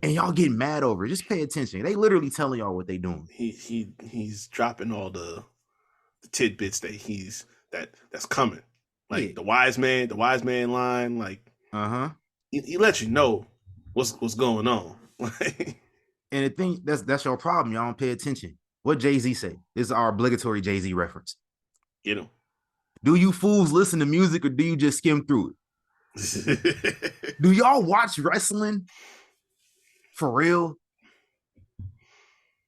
And y'all getting mad over it. Just pay attention. They literally telling y'all what they doing. He's dropping all the tidbits that's coming. Like the wise man line, like he lets you know what's going on. And the thing that's your problem. Y'all don't pay attention. What Jay-Z say? This is our obligatory Jay-Z reference. Get him. Do you fools listen to music or do you just skim through it? Do y'all watch wrestling for real?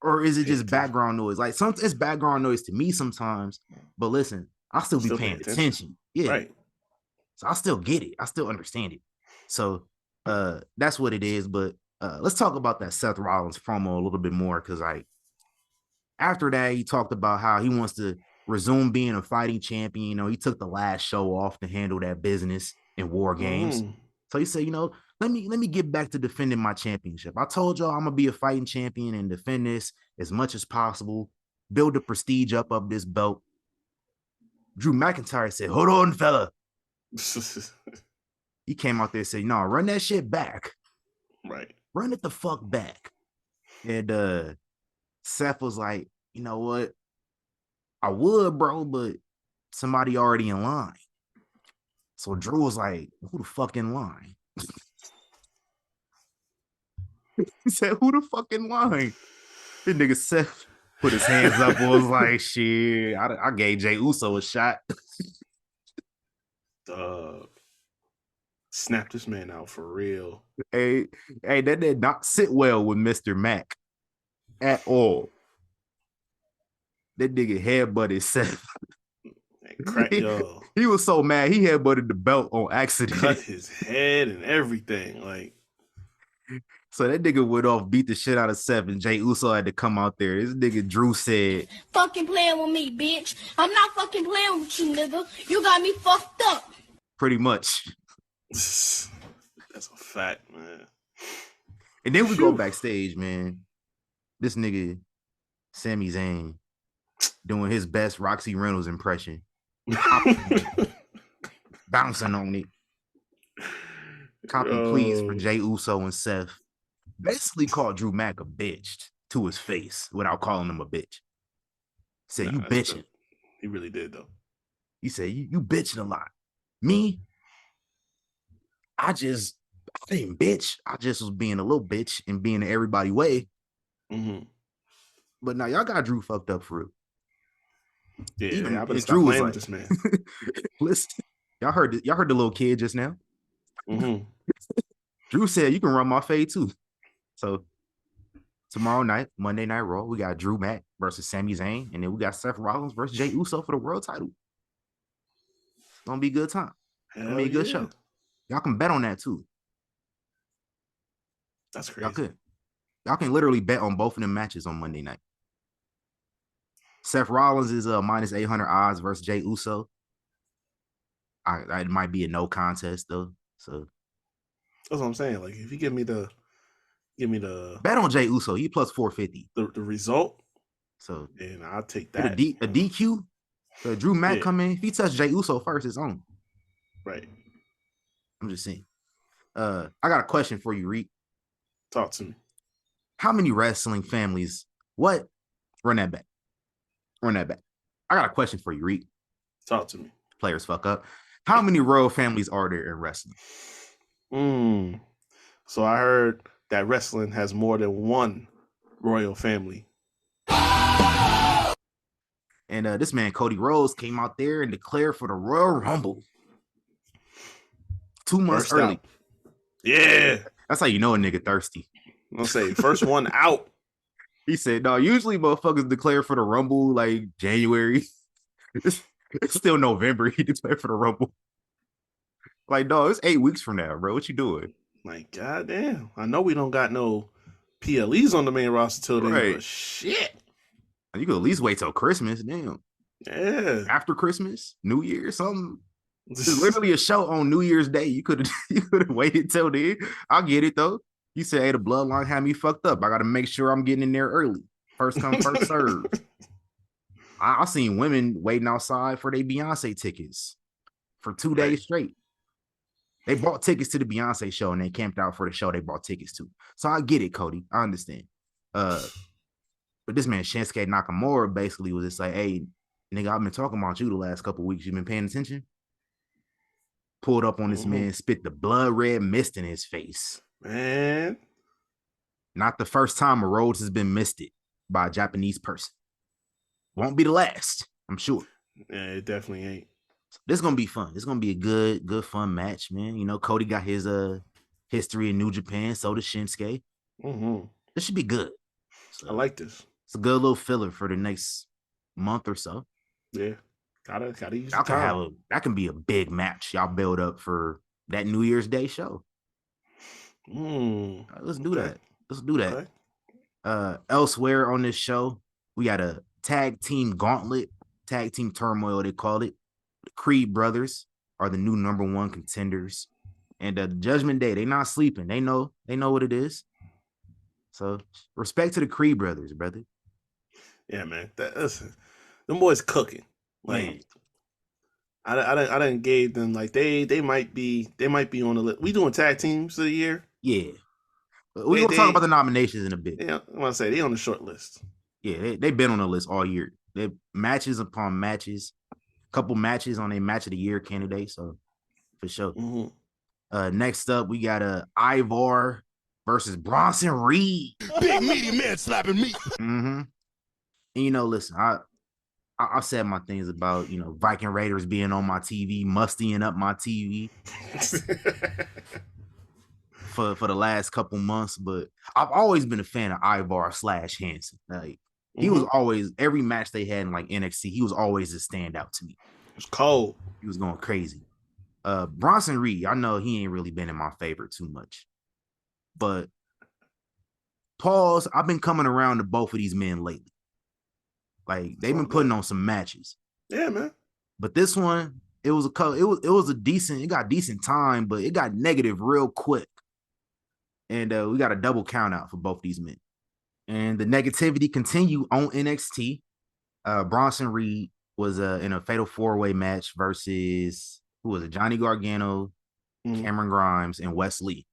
Or is it just background noise? Like it's background noise to me sometimes. But listen, I'll still be paying attention. Yeah. Right. So I still get it. I still understand it. So that's what it is. But let's talk about that Seth Rollins promo a little bit more because after that, he talked about how he wants to resume being a fighting champion. You know, he took the last show off to handle that business in War Games. So he said, let me get back to defending my championship. I told y'all I'm gonna be a fighting champion and defend this as much as possible, build the prestige up of this belt. Drew McIntyre said, "Hold on, fella." He came out there and said, "No, run that shit back. Right. Run it the fuck back." And Seth was like, "You know what? I would, bro, but somebody already in line." So Drew was like, "Who the fuck in line?" He said, "Who the fuck in line?" The nigga Seth put his hands up and was like, "Shit, I gave Jey Uso a shot." Snap this man out for real. Hey, that did not sit well with Mr. Mac at all. That nigga headbutted Seth. He was so mad he headbutted the belt on accident. Cut his head and everything. Like, so that nigga went off, beat the shit out of Seth, and Jey Uso had to come out there. This nigga Drew said, "Fucking playing with me, bitch. I'm not fucking playing with you, nigga. You got me fucked up." Pretty much. That's a fact, man. And then we go backstage, man. This nigga, Sami Zayn, doing his best Roxy Reynolds impression. Bouncing on it. Copy please for Jey Uso and Seth. Basically called Drew Mac a bitch to his face without calling him a bitch. Said, "You bitching." He really did, though. He said, you bitching a lot. Me, I didn't bitch. I just was being a little bitch and being in everybody way. Mm-hmm. But now y'all got Drew fucked up for real. Yeah, I better stop playing with this man. Listen, y'all heard the little kid just now. Mm-hmm. Drew said, "You can run my fade too." So tomorrow night, Monday Night Raw, we got Drew Mac versus Sami Zayn, and then we got Seth Rollins versus Jey Uso for the world title. It's gonna be a good time. It's gonna be a good show. Y'all can bet on that too. That's crazy. Y'all can literally bet on both of them matches on Monday night. Seth Rollins is minus 800 odds versus Jey Uso. It might be a no contest though. So that's what I'm saying. Like, if you give me the bet on Jey Uso, he plus 450. The result. So and I'll take that. A DQ. So Drew Mac come in. If he touched Jey Uso first, it's on. Right. I'm just saying. I got a question for you, Reek. Talk to me. How many wrestling families? What? Run that back. I got a question for you, Reek. Talk to me. Players fuck up. How many royal families are there in wrestling? So I heard that wrestling has more than one royal family. And this man, Cody Rhodes, came out there and declared for the Royal Rumble 2 months early. Out. Yeah. That's how you know a nigga thirsty. I'll say first one out. He said, "No, usually motherfuckers declare for the Rumble like January." It's still November. He declared for the Rumble. Like, no, it's 8 weeks from now, bro. What you doing? Like, goddamn. I know we don't got no PLEs on the main roster till then, Right. but shit. You could at least wait till Christmas. Damn. Yeah. After Christmas, New Year, something. There's literally a show on New Year's Day. You could have waited till then. I get it though. You said, hey, the bloodline had me fucked up. I got to make sure I'm getting in there early. First come, first serve. I seen women waiting outside for their Beyonce tickets for 2 days straight. They bought tickets to the Beyonce show and they camped out for the show they bought tickets to. So I get it, Cody. I understand. But this man, Shinsuke Nakamura, basically was just like, hey, nigga, I've been talking about you the last couple of weeks. You been paying attention? Pulled up on this man, spit the blood red mist in his face. Man. Not the first time a Rhodes has been misted by a Japanese person. Won't be the last, I'm sure. Yeah, it definitely ain't. So this is gonna be fun. It's gonna be a good, fun match, man. You know, Cody got his history in New Japan, so does Shinsuke. This should be good. So, I like this. It's a good little filler for the next month or so. Yeah. Gotta use the time. That can be a big match. Y'all build up for that New Year's Day show. Right, let's do that. Let's do that. Okay. Elsewhere on this show, we got a tag team gauntlet, tag team turmoil, they call it. The Creed brothers are the new number 1 contenders. And the Judgment Day, they not sleeping. They know what it is. So respect to the Creed brothers, brother. Yeah, man. Listen, them boys cooking. Like, man. I didn't gauge them. Like they might be on the list. We doing tag teams of the year. Yeah, we're gonna talk about the nominations in a bit. Yeah, I want to say they on the short list. Yeah, they've been on the list all year. They matches upon matches, couple matches on a match of the year candidate. So for sure. Next up, we got Ivar versus Bronson Reed. Big meaty man slapping me. And you know, listen, I said my things about, you know, Viking Raiders being on my TV, mustying up my TV for the last couple months, but I've always been a fan of Ivar / Hanson. Like he was always, every match they had in like NXT, he was always a standout to me. It was cold. He was going crazy. Bronson Reed, I know he ain't really been in my favorite too much, but I've been coming around to both of these men lately. Like they've been putting on some matches. Yeah, man. But this one, it was a decent, it got decent time, but it got negative real quick. And we got a double count out for both these men. And the negativity continued on NXT. Bronson Reed was in a fatal 4-way match versus who was it? Johnny Gargano, Cameron Grimes, and Wes Lee.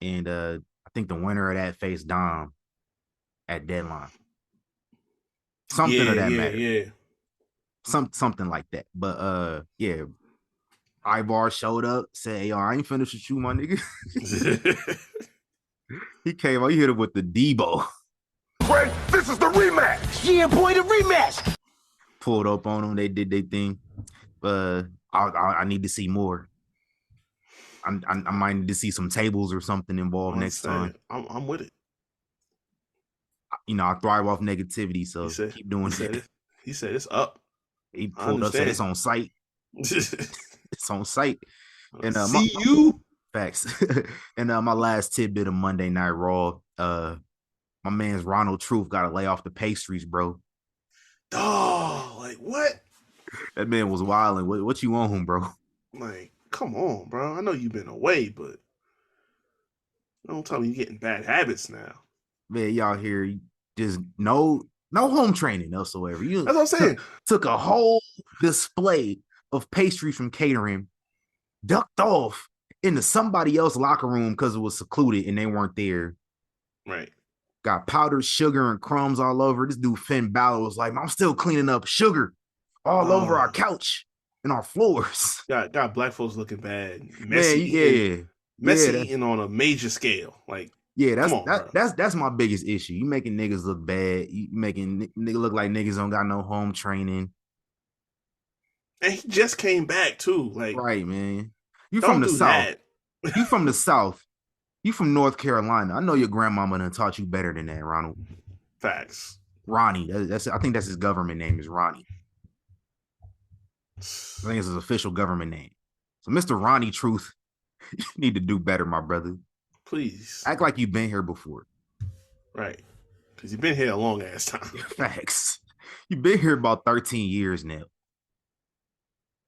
And I think the winner of that faced Dom at Deadline. Something of that matter. Yeah. Something like that. But yeah. Ivar showed up, said, hey, yo, I ain't finished with you, my nigga. He came out, he hit him with the Debo. Frank, this is the rematch. Yeah, boy, the rematch. Pulled up on them, they did their thing. I need to see more. I might need to see some tables or something involved next time. I'm with it. You know, I thrive off negativity, so keep doing it. He said it's up. He pulled up, said it's on site. It's on site. And see you. Facts. And my last tidbit of Monday Night Raw, my man's Ronald Truth got to lay off the pastries, bro. Oh, like what? That man was wilding. What you on him, bro? Like, come on, bro. I know you've been away, but don't tell me you're getting bad habits now. Man, y'all here just no home training whatsoever. That's what I'm saying. Took a whole display of pastry from catering, ducked off into somebody else's locker room because it was secluded and they weren't there. Right. Got powdered sugar and crumbs all over. This dude Finn Balor was like, I'm still cleaning up sugar all over our couch and our floors. Got black folks looking bad. Messy. Man, Messy eating on a major scale. Like, yeah, that's my biggest issue. You making niggas look bad. You making niggas look like niggas don't got no home training. And he just came back too. Like, right, man. You from the South. You from the South. You from North Carolina. I know your grandmama done taught you better than that, Ronald. Facts. Ronnie. I think that's his government name is Ronnie. I think it's his official government name. So, Mr. Ronnie Truth, you need to do better, my brother. Please. Act like you've been here before. Right. Because you've been here a long ass time. Facts. You've been here about 13 years now.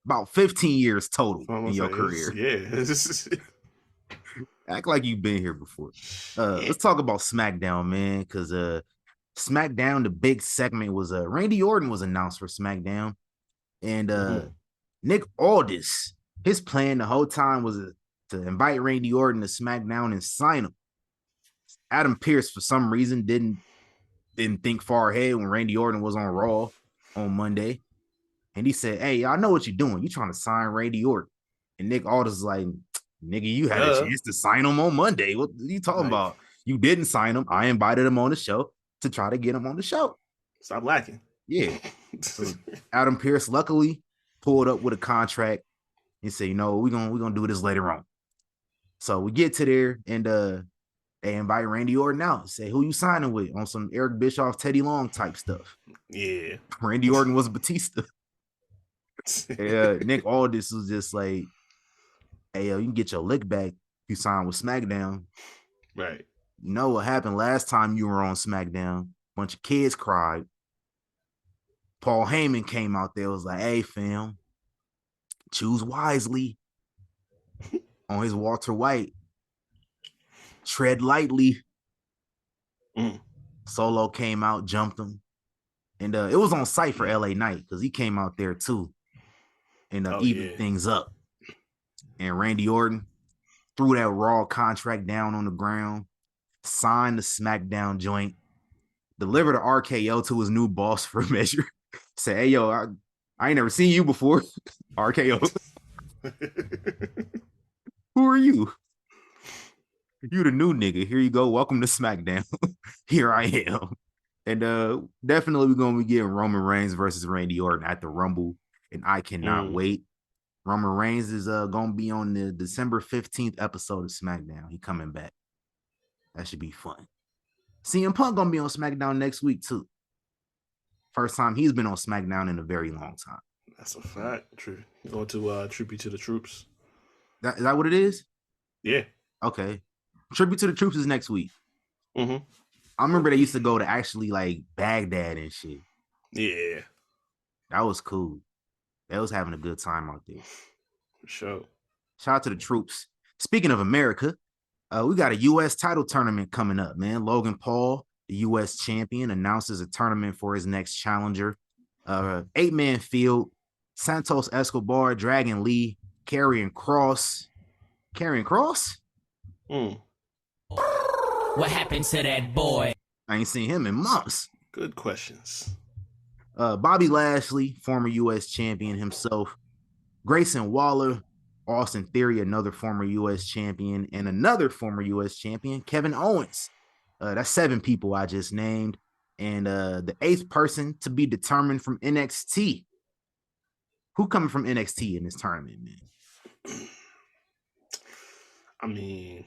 About 15 years total in your career. Yeah. Act like you've been here before. Let's talk about SmackDown, man, because SmackDown, the big segment was Randy Orton was announced for SmackDown. And Nick Aldis, his plan the whole time was to invite Randy Orton to SmackDown and sign him. Adam Pearce, for some reason, didn't think far ahead when Randy Orton was on Raw on Monday. And he said, hey, I know what you're doing. You're trying to sign Randy Orton. And Nick Aldis is like, nigga, you had a chance to sign him on Monday. What are you talking about? You didn't sign him. I invited him on the show to try to get him on the show. Stop lacking. Yeah. So Adam Pearce luckily pulled up with a contract and said, we're gonna do this later on. So we get to there and they invite Randy Orton out. Say, who you signing with on some Eric Bischoff, Teddy Long type stuff. Yeah. Randy Orton was Batista. Nick Aldis was just like, hey, you can get your lick back if you sign with SmackDown. Right. You know what happened last time you were on SmackDown? A bunch of kids cried. Paul Heyman came out there, was like, hey, fam, choose wisely on his Walter White. Tread lightly. Solo came out, jumped him. And it was on site for LA Knight because he came out there too and evened things up. And Randy Orton threw that Raw contract down on the ground, signed the SmackDown joint, delivered an RKO to his new boss for measure. Say, hey, yo, I ain't never seen you before. RKO. Who are you? You the new nigga. Here you go. Welcome to SmackDown. Here I am. And definitely we're going to be getting Roman Reigns versus Randy Orton at the Rumble. And I cannot wait. Roman Reigns is going to be on the December 15th episode of SmackDown. He coming back. That should be fun. CM Punk going to be on SmackDown next week too. First time he's been on SmackDown in a very long time. That's a fact. True. Going to Tribute to the Troops. Is that what it is? Yeah. Okay. Tribute to the Troops is next week. I remember they used to go to actually like Baghdad and shit. Yeah. That was cool. They was having a good time out there. For sure. Shout out to the troops. Speaking of America, we got a U.S. title tournament coming up, man. Logan Paul, the U.S. champion, announces a tournament for his next challenger. 8-man field. Santos Escobar, Dragon Lee, Karrion Kross. Karrion Kross? What happened to that boy? I ain't seen him in months. Good questions. Bobby Lashley, former U.S. champion himself. Grayson Waller, Austin Theory, another former U.S. champion, and another former U.S. champion, Kevin Owens. That's 7 people I just named. And the 8th person to be determined from NXT. Who coming from NXT in this tournament, man? I mean,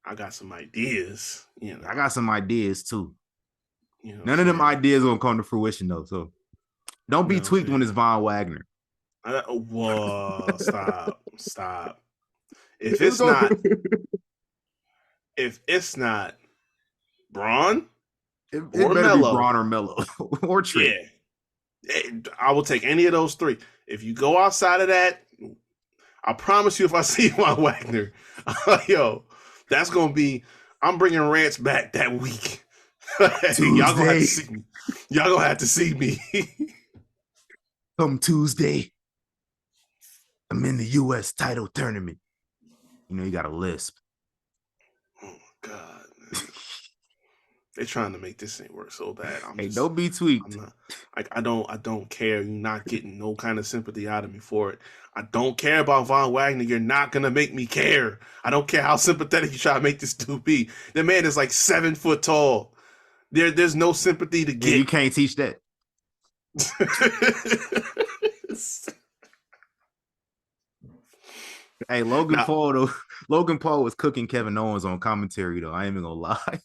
I got some ideas. I got some ideas too. None of them ideas gonna come to fruition though. So don't be tweaked when it's Von Wagner. Whoa! Stop! If it's not Braun, it better Melo. be Braun or Melo or Trent. Yeah, I will take any of those 3. If you go outside of that, I promise you, if I see Von Wagner, yo, that's gonna be. I'm bringing rants back that week. Y'all gonna have to see me. Y'all gonna have to see me. Come Tuesday, I'm in the U.S. title tournament. You got a lisp. Oh my God, man. They're trying to make this thing work so bad. Don't be tweaked. I don't care. You're not getting no kind of sympathy out of me for it. I don't care about Von Wagner. You're not gonna make me care. I don't care how sympathetic you try to make this dude be. The man is like 7 foot tall. There's no sympathy to get. Yeah, you can't teach that. Hey, Logan Paul was cooking Kevin Owens on commentary though. I ain't even gonna lie.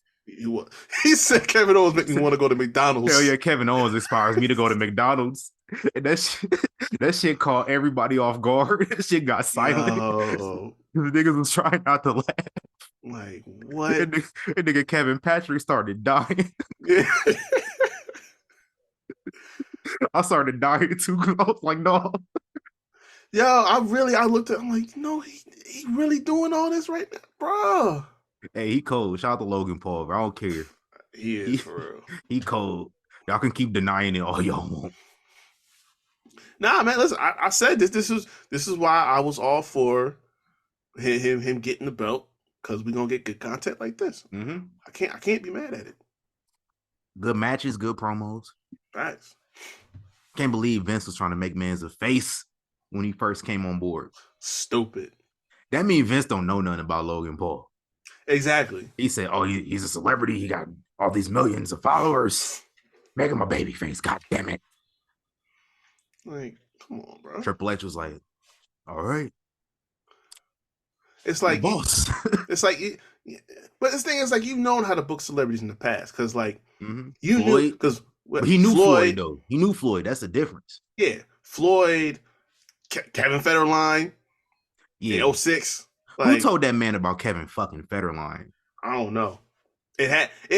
He said Kevin Owens make me want to go to McDonald's. Hell yeah, Kevin Owens inspires me to go to McDonald's. And that shit caught everybody off guard. That shit got silent. Yo, The niggas was trying not to laugh. like what? And nigga Kevin Patrick started dying. Yeah. I started dying too. I was like, no. Yo, I looked at him like, no, he really doing all this right now, bro. Hey, he cold. Shout out to Logan Paul, bro. I don't care. He is for real. He cold. Y'all can keep denying it all y'all want. Nah, man, listen, I said this. This is why I was all for him getting the belt, because we're gonna get good content like this. Mm-hmm. I can't be mad at it. Good matches, good promos. Facts. Can't believe Vince was trying to make Man's a face when he first came on board. Stupid. That means Vince don't know nothing about Logan Paul. Exactly. He said, oh, he's a celebrity. He got all these millions of followers. Make him a baby face. God damn it. Like, come on, bro. Triple H was like, all right. It's like, boss. It's like, but this thing is like, you've known how to book celebrities in the past, because like, you Floyd, knew, because he knew Floyd, though. He knew Floyd. That's the difference. Yeah. Floyd, Kevin Federline, Yeah. in 06. Like, who told that man about Kevin fucking Federline? I don't know. It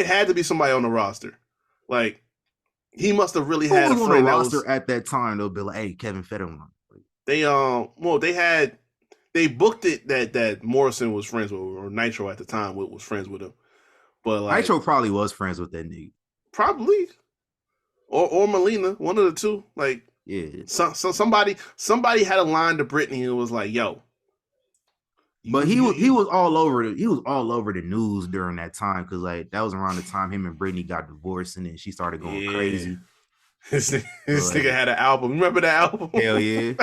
had to be somebody on the roster. Like, he must have really had a friend on the roster at that time. They'll be like, "Hey, Kevin Federline." They booked it that Morrison was friends with, or Nitro at the time was friends with him. But like, Nitro probably was friends with that nigga. Probably, or Melina, one of the two. Like, yeah, somebody had a line to Brittany and was like, "Yo." But he was all over the news during that time, because like that was around the time him and Brittany got divorced, and then she started going crazy. This nigga had an album. Remember that album? Hell yeah.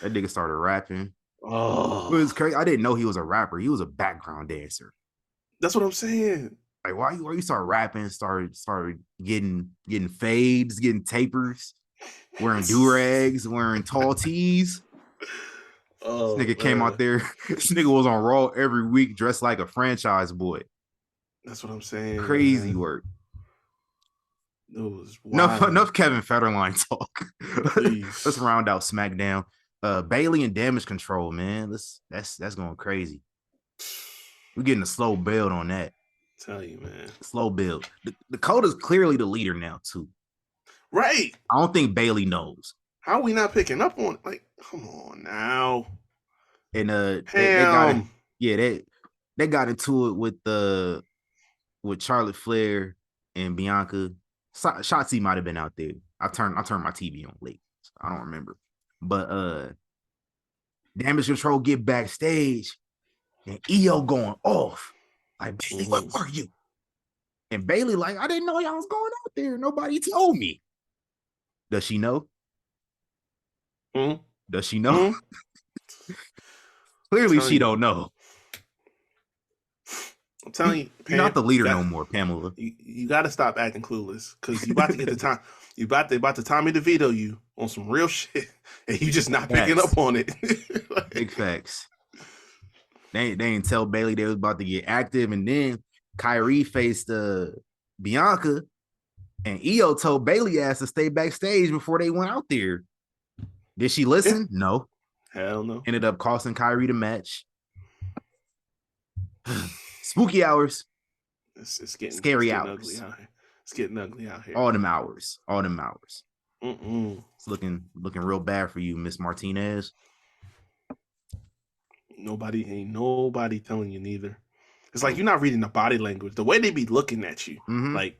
That nigga started rapping. Oh, it was crazy. I didn't know he was a rapper. He was a background dancer. That's what I'm saying. Like, why you start rapping? Started getting fades, getting tapers, wearing do-rags, wearing tall tees. Oh, this nigga came out there. This nigga was on Raw every week, dressed like a franchise boy. That's what I'm saying. Crazy work. It was wild. Enough Kevin Federline talk. Let's round out SmackDown. Bailey and Damage Control, man. That's going crazy. We're getting a slow build on that. Tell you, man. Slow build. Dakota's clearly the leader now, too. Right. I don't think Bailey knows. How are we not picking up on it? Like, come on now. And they got into it with Charlotte Flair and Bianca. Shotzi might have been out there. I turned my TV on late. So I don't remember. But Damage Control get backstage and EO going off. Like, Bailey, what were you? And Bailey like, I didn't know y'all was going out there. Nobody told me. Does she know? Mm-hmm. Does she know? Mm-hmm. Clearly, she don't know. I'm telling you, Pam, you're not the leader no more, Pamela. You got to stop acting clueless, because you about to get the time. You about to Tommy DeVito you on some real shit, and you just not picking up on it. Like, big facts. They didn't tell Bailey they was about to get active, and then Kyrie faced Bianca, and EO told Bailey ass to stay backstage before they went out there. Did she listen? Yeah. No. Hell no. Ended up costing Kyrie the match. Spooky hours. It's getting scary hours. Ugly out here. It's getting ugly out here. All them hours. Mm-mm. It's looking real bad for you, Miss Martinez. Ain't nobody telling you neither. It's like you're not reading the body language. The way they be looking at you. Mm-hmm. Like,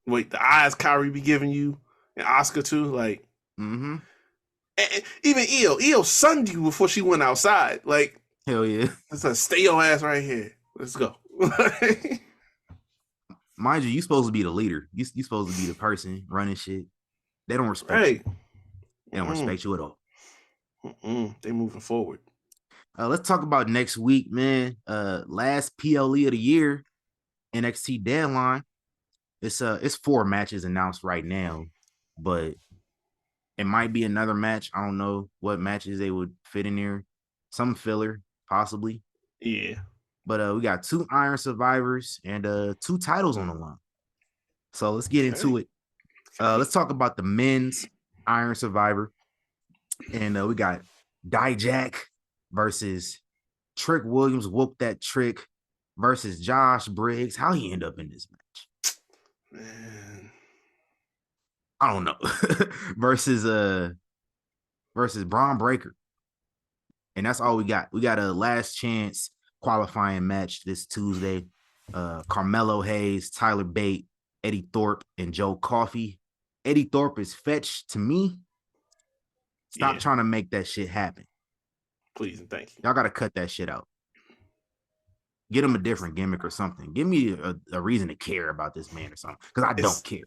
wait, the eyes Kyrie be giving you, and Oscar too. Like, mm-hmm. And even EO sunned you before she went outside. Like, hell yeah. It's like, stay your ass right here. Let's go. Mind you, supposed to be the leader. You supposed to be the person running shit. They don't respect you. They don't respect you at all. They moving forward. Let's talk about next week, man. Last PLE of the year, NXT Deadline. It's 4 matches announced right now, but it might be another match. I don't know what matches they would fit in there. Some filler, possibly. Yeah. But we got 2 Iron Survivors and 2 titles on the line. So let's get into it. Let's talk about the men's Iron Survivor. And we got Dijak versus Trick Williams, Whoop That Trick versus Josh Briggs. How he end up in this match? Man. I don't know. versus Braun Breaker. And that's all we got. We got a last chance qualifying match this Tuesday. Carmelo Hayes, Tyler Bate, Eddie Thorpe, and Joe Coffey. Eddie Thorpe is fetched to me. Stop trying to make that shit happen. Please and thank you. Y'all got to cut that shit out. Get him a different gimmick or something. Give me a reason to care about this man or something. Because I don't care.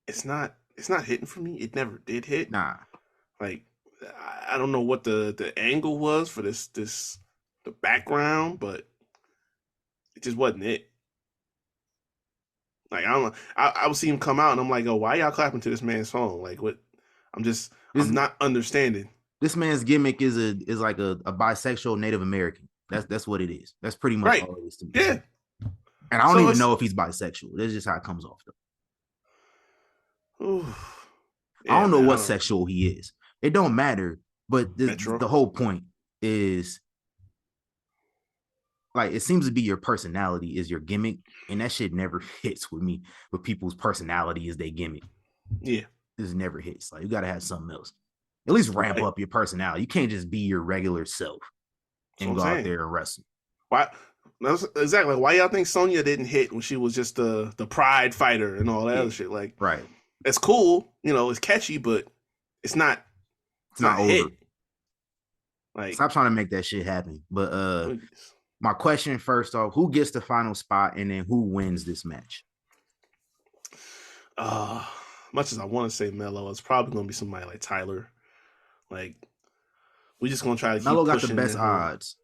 It's not hitting for me. It never did hit. Nah. Like, I don't know what the angle was for the background, but it just wasn't it. Like, I don't know. I would see him come out and I'm like, oh, why y'all clapping to this man's song? Like, what? I'm not understanding. This man's gimmick is like a bisexual Native American. That's what it is. That's pretty much all it is to me. Yeah. And I don't even know if he's bisexual. That's just how it comes off though. Ooh. Yeah, I don't know what sexual he is. It don't matter. But the whole point is, like, it seems to be your personality is your gimmick, and that shit never hits with me. With people's personality is their gimmick. Yeah, this never hits. Like, you got to have something else. At least ramp up your personality. You can't just be your regular self and go out there and wrestle. Why? That's exactly why y'all think Sonya didn't hit when she was just the pride fighter and all that other shit. Like, right? It's cool, it's catchy, but it's not. It's not over. Hit. Like, stop trying to make that shit happen. But my question first off: who gets the final spot, and then who wins this match? Much as I want to say Melo, it's probably gonna be somebody like Tyler. Like, we just gonna try to keep Melo got pushing the best odds.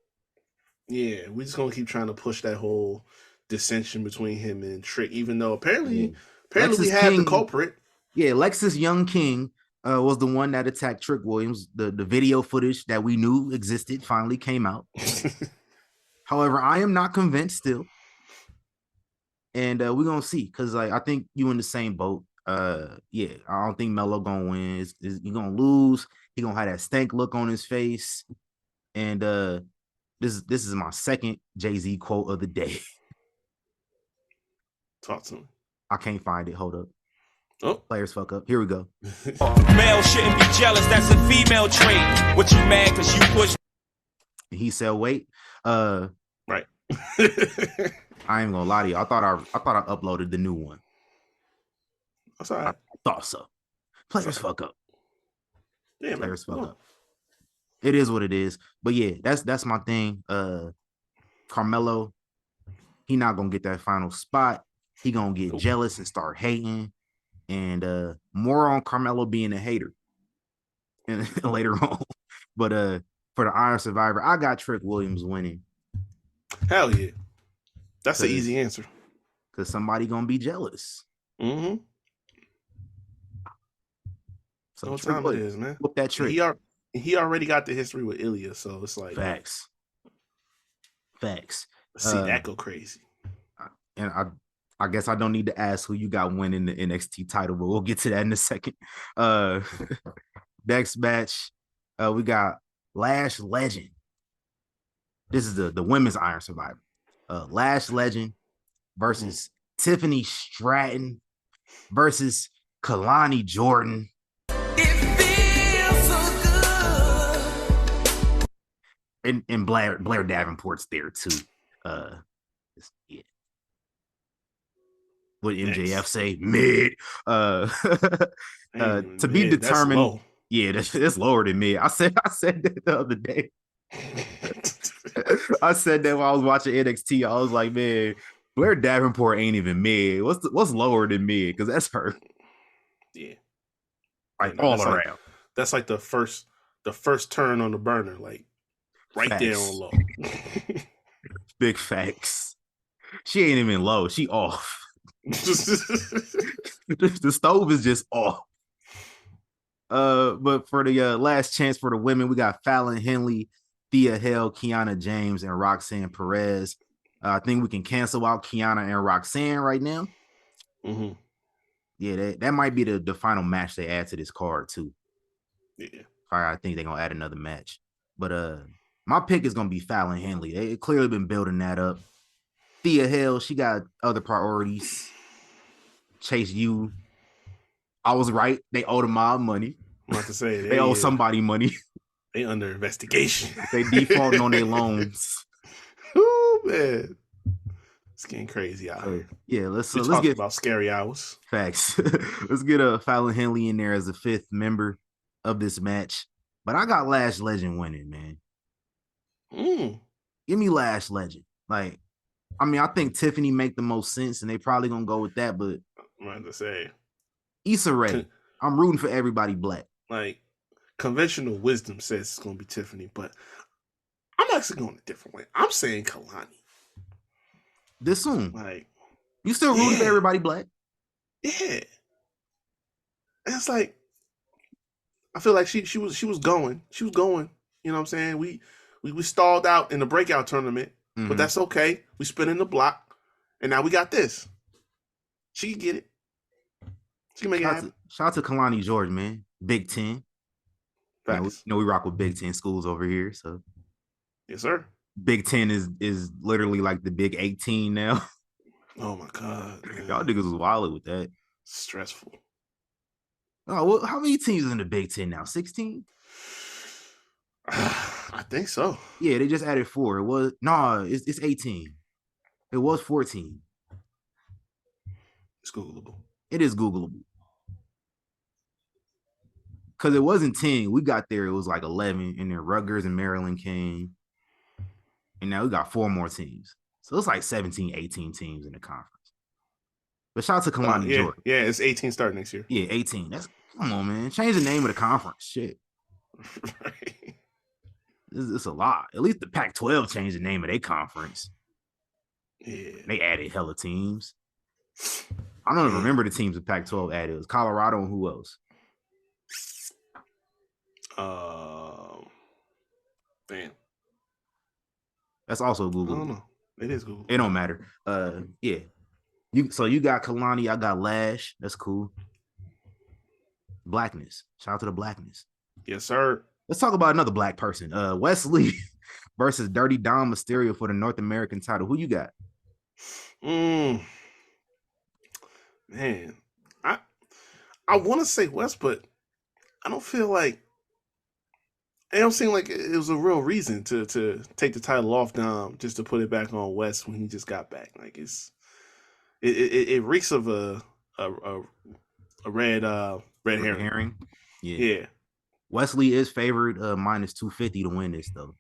Yeah, we just gonna keep trying to push that whole dissension between him and Trick, even though apparently we have the culprit. Yeah, Lexus Young King was the one that attacked Trick Williams. The video footage that we knew existed finally came out. However, I am not convinced still. And we're gonna see, because like I think you in the same boat. Yeah, I don't think Melo gonna win. He's gonna lose. He gonna have that stank look on his face. And this is my second Jay-Z quote of the day. Talk to him. I can't find it. Hold up. Oh, players fuck up. Here we go. Male shouldn't be jealous. That's a female trait. What you mad because you push? He said, "Wait." Right. I ain't gonna lie to you. I thought I uploaded the new one. That's all right. I thought so. Players fuck up. Yeah, players fuck up. It is what it is. But yeah, that's my thing. Carmelo, he not gonna get that final spot. He gonna get jealous and start hating. And more on Carmelo being a hater and later on. But for the Iron Survivor, I got Trick Williams winning. Hell yeah. That's the easy answer. Because somebody gonna be jealous. Mm-hmm. So what time it is, man? Whoop that Trick. He already got the history with Ilya, so it's like facts. See that go crazy. And I guess I don't need to ask who you got winning the NXT title, but we'll get to that in a second. Next match, we got Lash Legend. This is the women's Iron Survivor. Lash Legend versus Tiffany Stratton versus Kalani Jordan. It feels so good. And Blair Davenport's there too. Yeah. What MJF say? Mid. To be determined. Yeah, that's lower than mid. I said that the other day. I said that when I was watching NXT. I was like, man, Blair Davenport ain't even mid. What's lower than mid? Because that's her. Yeah. Like all around. Like, that's like the first turn on the burner, like right facts. There on low. Big facts. She ain't even low. She off. The stove is just off. But for the last chance for the women, we got Fallon Henley, Thea Hale, Kiana James, and Roxanne Perez. I think we can cancel out Kiana and Roxanne right now. Mm-hmm. Yeah, that might be the final match they add to this card too. Yeah. I think they're gonna add another match. But my pick is gonna be Fallon Henley. They clearly been building that up. Thea Hale, she got other priorities. Chase U. I was right. They owe the mob money. I'm about to say they owe somebody money. They under investigation. They defaulting on their loans. Oh man. It's getting crazy out here. Yeah, let's get get about scary hours. Facts. Let's get a Fallon Henley in there as the 5th member of this match. But I got Lash Legend winning, man. Give me Lash Legend. Like, I mean, I think Tiffany make the most sense, and they probably gonna go with that. But I'm about to say, Issa Rae. I'm rooting for everybody black. Like, conventional wisdom says it's gonna be Tiffany, but I'm actually going a different way. I'm saying Kalani. This soon. Like, you still rooting for everybody black? Yeah. And it's like, I feel like she was going. She was going. You know what I'm saying? We stalled out in the breakout tournament, but that's okay. We spin in the block, and now we got this. She can get it. She can make it happen. Shout out to Kalani George, man. Big 10. You know, we rock with Big 10 schools over here. So yes, sir. Big 10 is literally like the Big 18 now. Oh my God. Man. Y'all niggas was wild with that. Stressful. Oh, well, how many teams in the Big 10 now? 16? I think so. Yeah, they just added 4. It's 18. It was 14. It's Googleable. It is Googleable. Because it wasn't 10. We got there, it was like 11, and then Rutgers and Maryland came. And now we got 4 more teams. So it's like 17, 18 teams in the conference. But shout out to Kalani George. Yeah, it's 18 starting next year. Yeah, 18. Come on, man. Change the name of the conference. Shit. Right. It's a lot. At least the Pac-12 changed the name of their conference. Yeah. They added hella teams. I don't even remember the teams the Pac-12 added. It was Colorado and who else? Damn. That's also Google. I don't know. It is Google. It don't matter. Yeah. You got Kalani, I got Lash. That's cool. Blackness. Shout out to the blackness. Yes, sir. Let's talk about another black person. Wesley versus Dirty Dom Mysterio for the North American title. Who you got? Man, I want to say West, but I don't feel like it don't seem like it was a real reason to take the title off Dom just to put it back on West when he just got back. Like it reeks of a red herring. Yeah. Wesley is favored minus 250 to win this though.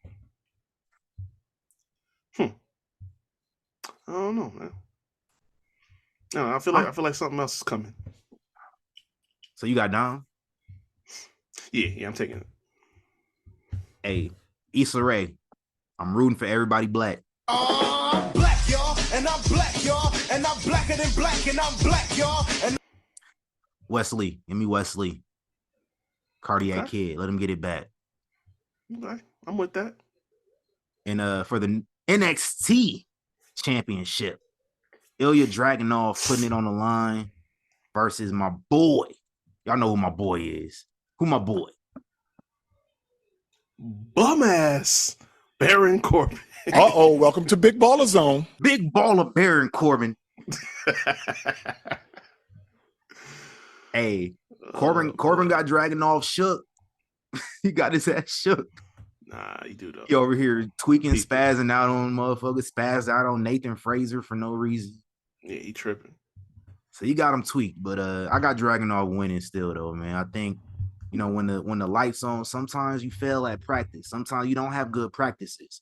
I don't know, man. No, I feel like something else is coming. So you got Dom? Yeah, I'm taking it. Hey, Issa Rae, I'm rooting for everybody black. I'm black, y'all, and I'm black, y'all, and I'm blacker than black, and I'm black, y'all. And Wesley, give me Wesley. Cardiac Kid, let him get it back. Okay, I'm with that. And for the NXT Championship, Ilya Dragunov putting it on the line versus my boy. Y'all know who my boy is. Who my boy? Bum ass Baron Corbin. Welcome to Big Baller Zone. Big baller Baron Corbin. Hey, Corbin got Dragunov shook. He got his ass shook. Nah, he do though. He over here tweaking, spazzing out on motherfuckers, spazzed out on Nathan Fraser for no reason. Yeah, he tripping. So you got him tweaked, but I got Dragunov winning still though, man. I think, you know, when the lights on, sometimes you fail at practice. Sometimes you don't have good practices.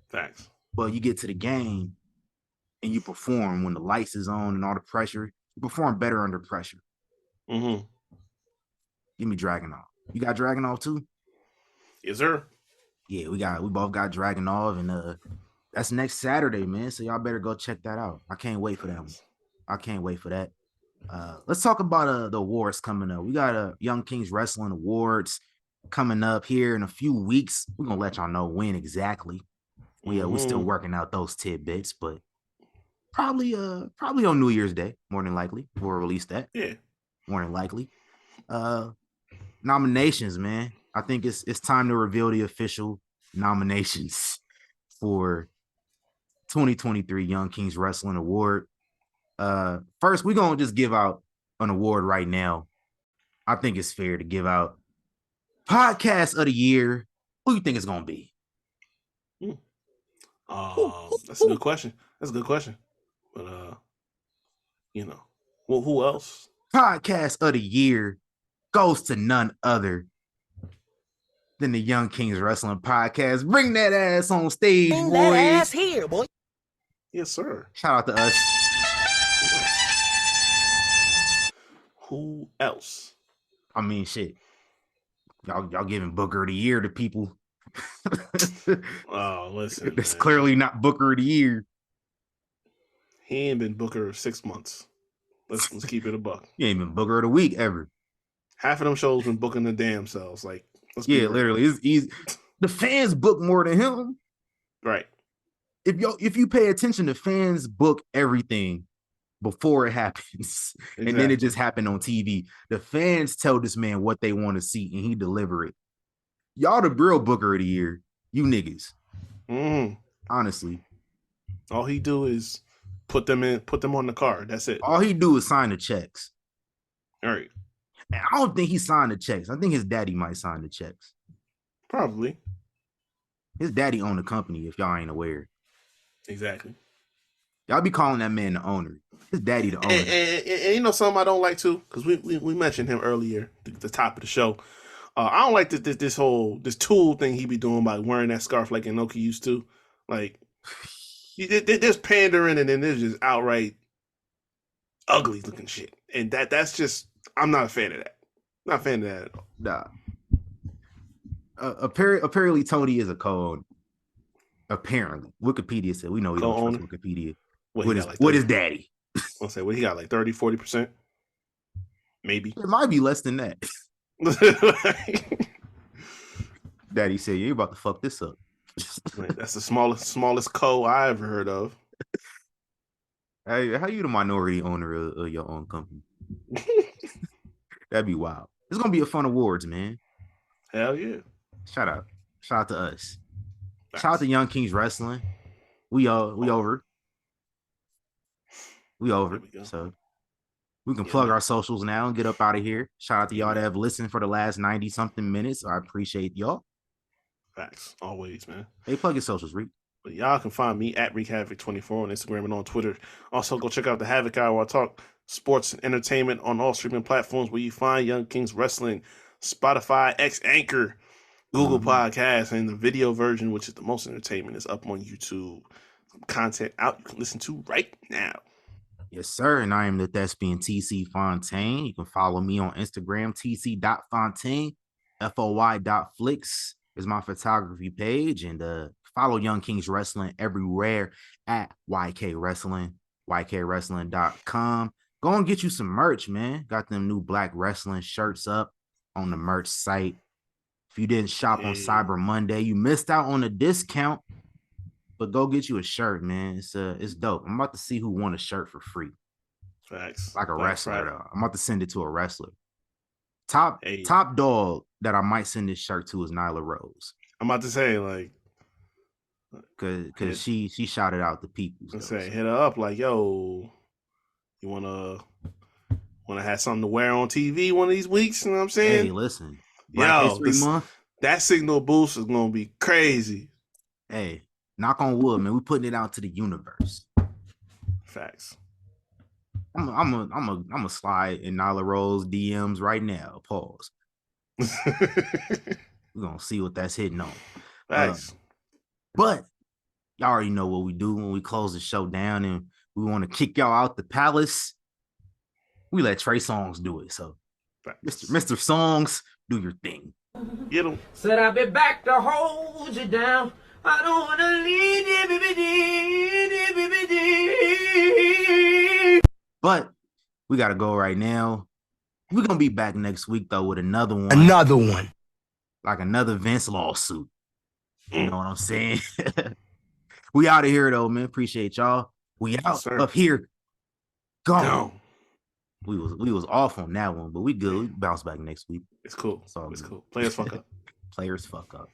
Facts. But you get to the game and you perform when the lights is on and all the pressure. You perform better under pressure. Mm-hmm. Give me Dragunov. You got Dragunov too? Yes, sir. Yeah, we both got Dragunov, and that's next Saturday, man. So y'all better go check that out. I can't wait for that one. I can't wait for that. Let's talk about the awards coming up. We got Young Kings Wrestling Awards coming up here in a few weeks. We're gonna let y'all know when exactly. We're still working out those tidbits, but Probably on New Year's Day, more than likely. We'll release that. Yeah. More than likely. Nominations, man. I think it's time to reveal the official nominations for 2023 Young Kings Wrestling Award. First, we're gonna just give out an award right now. I think it's fair to give out Podcast of the Year. Who do you think it's gonna be? That's a good question. That's a good question. But well, who else? Podcast of the Year goes to none other than the Young Kings Wrestling Podcast. Bring that ass on stage, Bring boy. that ass here, boy. Yes, sir. Shout out to us. Who else? I mean, shit. Y'all giving Booker of the Year to people. Oh, listen. That's man. clearly not Booker of the Year. He ain't been Booker 6 months. Let's keep it a buck. He ain't been Booker of the Week ever. Half of them shows been booking the damn selves. Like, let's be Yeah, real. literally. It's easy. The fans book more than him. Right. If you pay attention, the fans book everything before it happens. And then it just happened on TV. The fans tell this man what they want to see and he deliver it. Y'all the real Booker of the Year. You niggas. Honestly. All he do is put them on the card. That's it. All he do is sign the checks. All right. And I don't think he signed the checks. I think his daddy might sign the checks. Probably. His daddy owned the company, if y'all ain't aware. Exactly. Y'all be calling that man the owner. His daddy the owner. And you know something I don't like too, because we mentioned him earlier at the top of the show. I don't like this tool thing he be doing by wearing that scarf like Inoki used to. Like, there's pandering and then there's just outright ugly looking shit. And that's just, I'm not a fan of that. Not a fan of that at all. Nah. Apparently Tony is a co-owner. Apparently. Wikipedia said we know he don't trust Wikipedia. What is daddy? I'll say, what he got, like 30, 40%? Maybe. It might be less than that. Daddy said, you about to fuck this up. Man, that's the smallest co I ever heard of. Hey, how you the minority owner of your own company? That'd be wild. It's gonna be a fun awards, man. Hell yeah. Shout out to us. Nice. Shout out to Young Kings Wrestling. We over. So we can plug our socials now and get up out of here. Shout out to y'all that have listened for the last 90 something minutes. I appreciate y'all. Facts. Always, man. Hey, plug your socials, Reek. But y'all can find me at ReekHavoc24 on Instagram and on Twitter. Also, go check out the Havoc Hour. I talk sports and entertainment on all streaming platforms where you find Young Kings Wrestling, Spotify, X Anchor, Google Podcasts, and the video version, which is the most entertainment, is up on YouTube. Some content out you can listen to right now. Yes, sir. And I am the thespian TC Fontaine. You can follow me on Instagram, tc.fontaine, foy.flicks is my photography page. And follow Young Kings Wrestling everywhere at YK Wrestling, ykwrestling.com. Go and get you some merch, man. Got them new Black Wrestling shirts up on the merch site. If you didn't shop on Cyber Monday, you missed out on a discount. But go get you a shirt, man. It's dope. I'm about to see who won a shirt for free. Facts. Like a wrestler, though. I'm about to send it to a wrestler. Top dog that I might send this shirt to is Nyla Rose. I'm about to say, like, because she shouted out the people. Hit her up like, yo, you wanna have something to wear on TV one of these weeks? You know what I'm saying? Hey, listen, that signal boost is gonna be crazy. Hey, knock on wood, man. We putting it out to the universe. Facts. I'm a slide in Nyla Rose DMs right now. Pause. We're gonna see what that's hitting on. Facts. But y'all already know what we do when we close the show down and we want to kick y'all out the palace. We let Trey Songz do it. So, Mr. Songs, do your thing. Get him. Said I'll be back to hold you down. I don't want to leave. But we got to go right now. We're going to be back next week, though, with another one. Another one. Like another Vince lawsuit. You know what I'm saying? We out of here, though, man. Appreciate y'all. We out sir. up here. Gone. Go. We was off on that one, but we good. We bounce back next week. It's cool. It's all It's good. cool. Players fuck up. Players fuck up.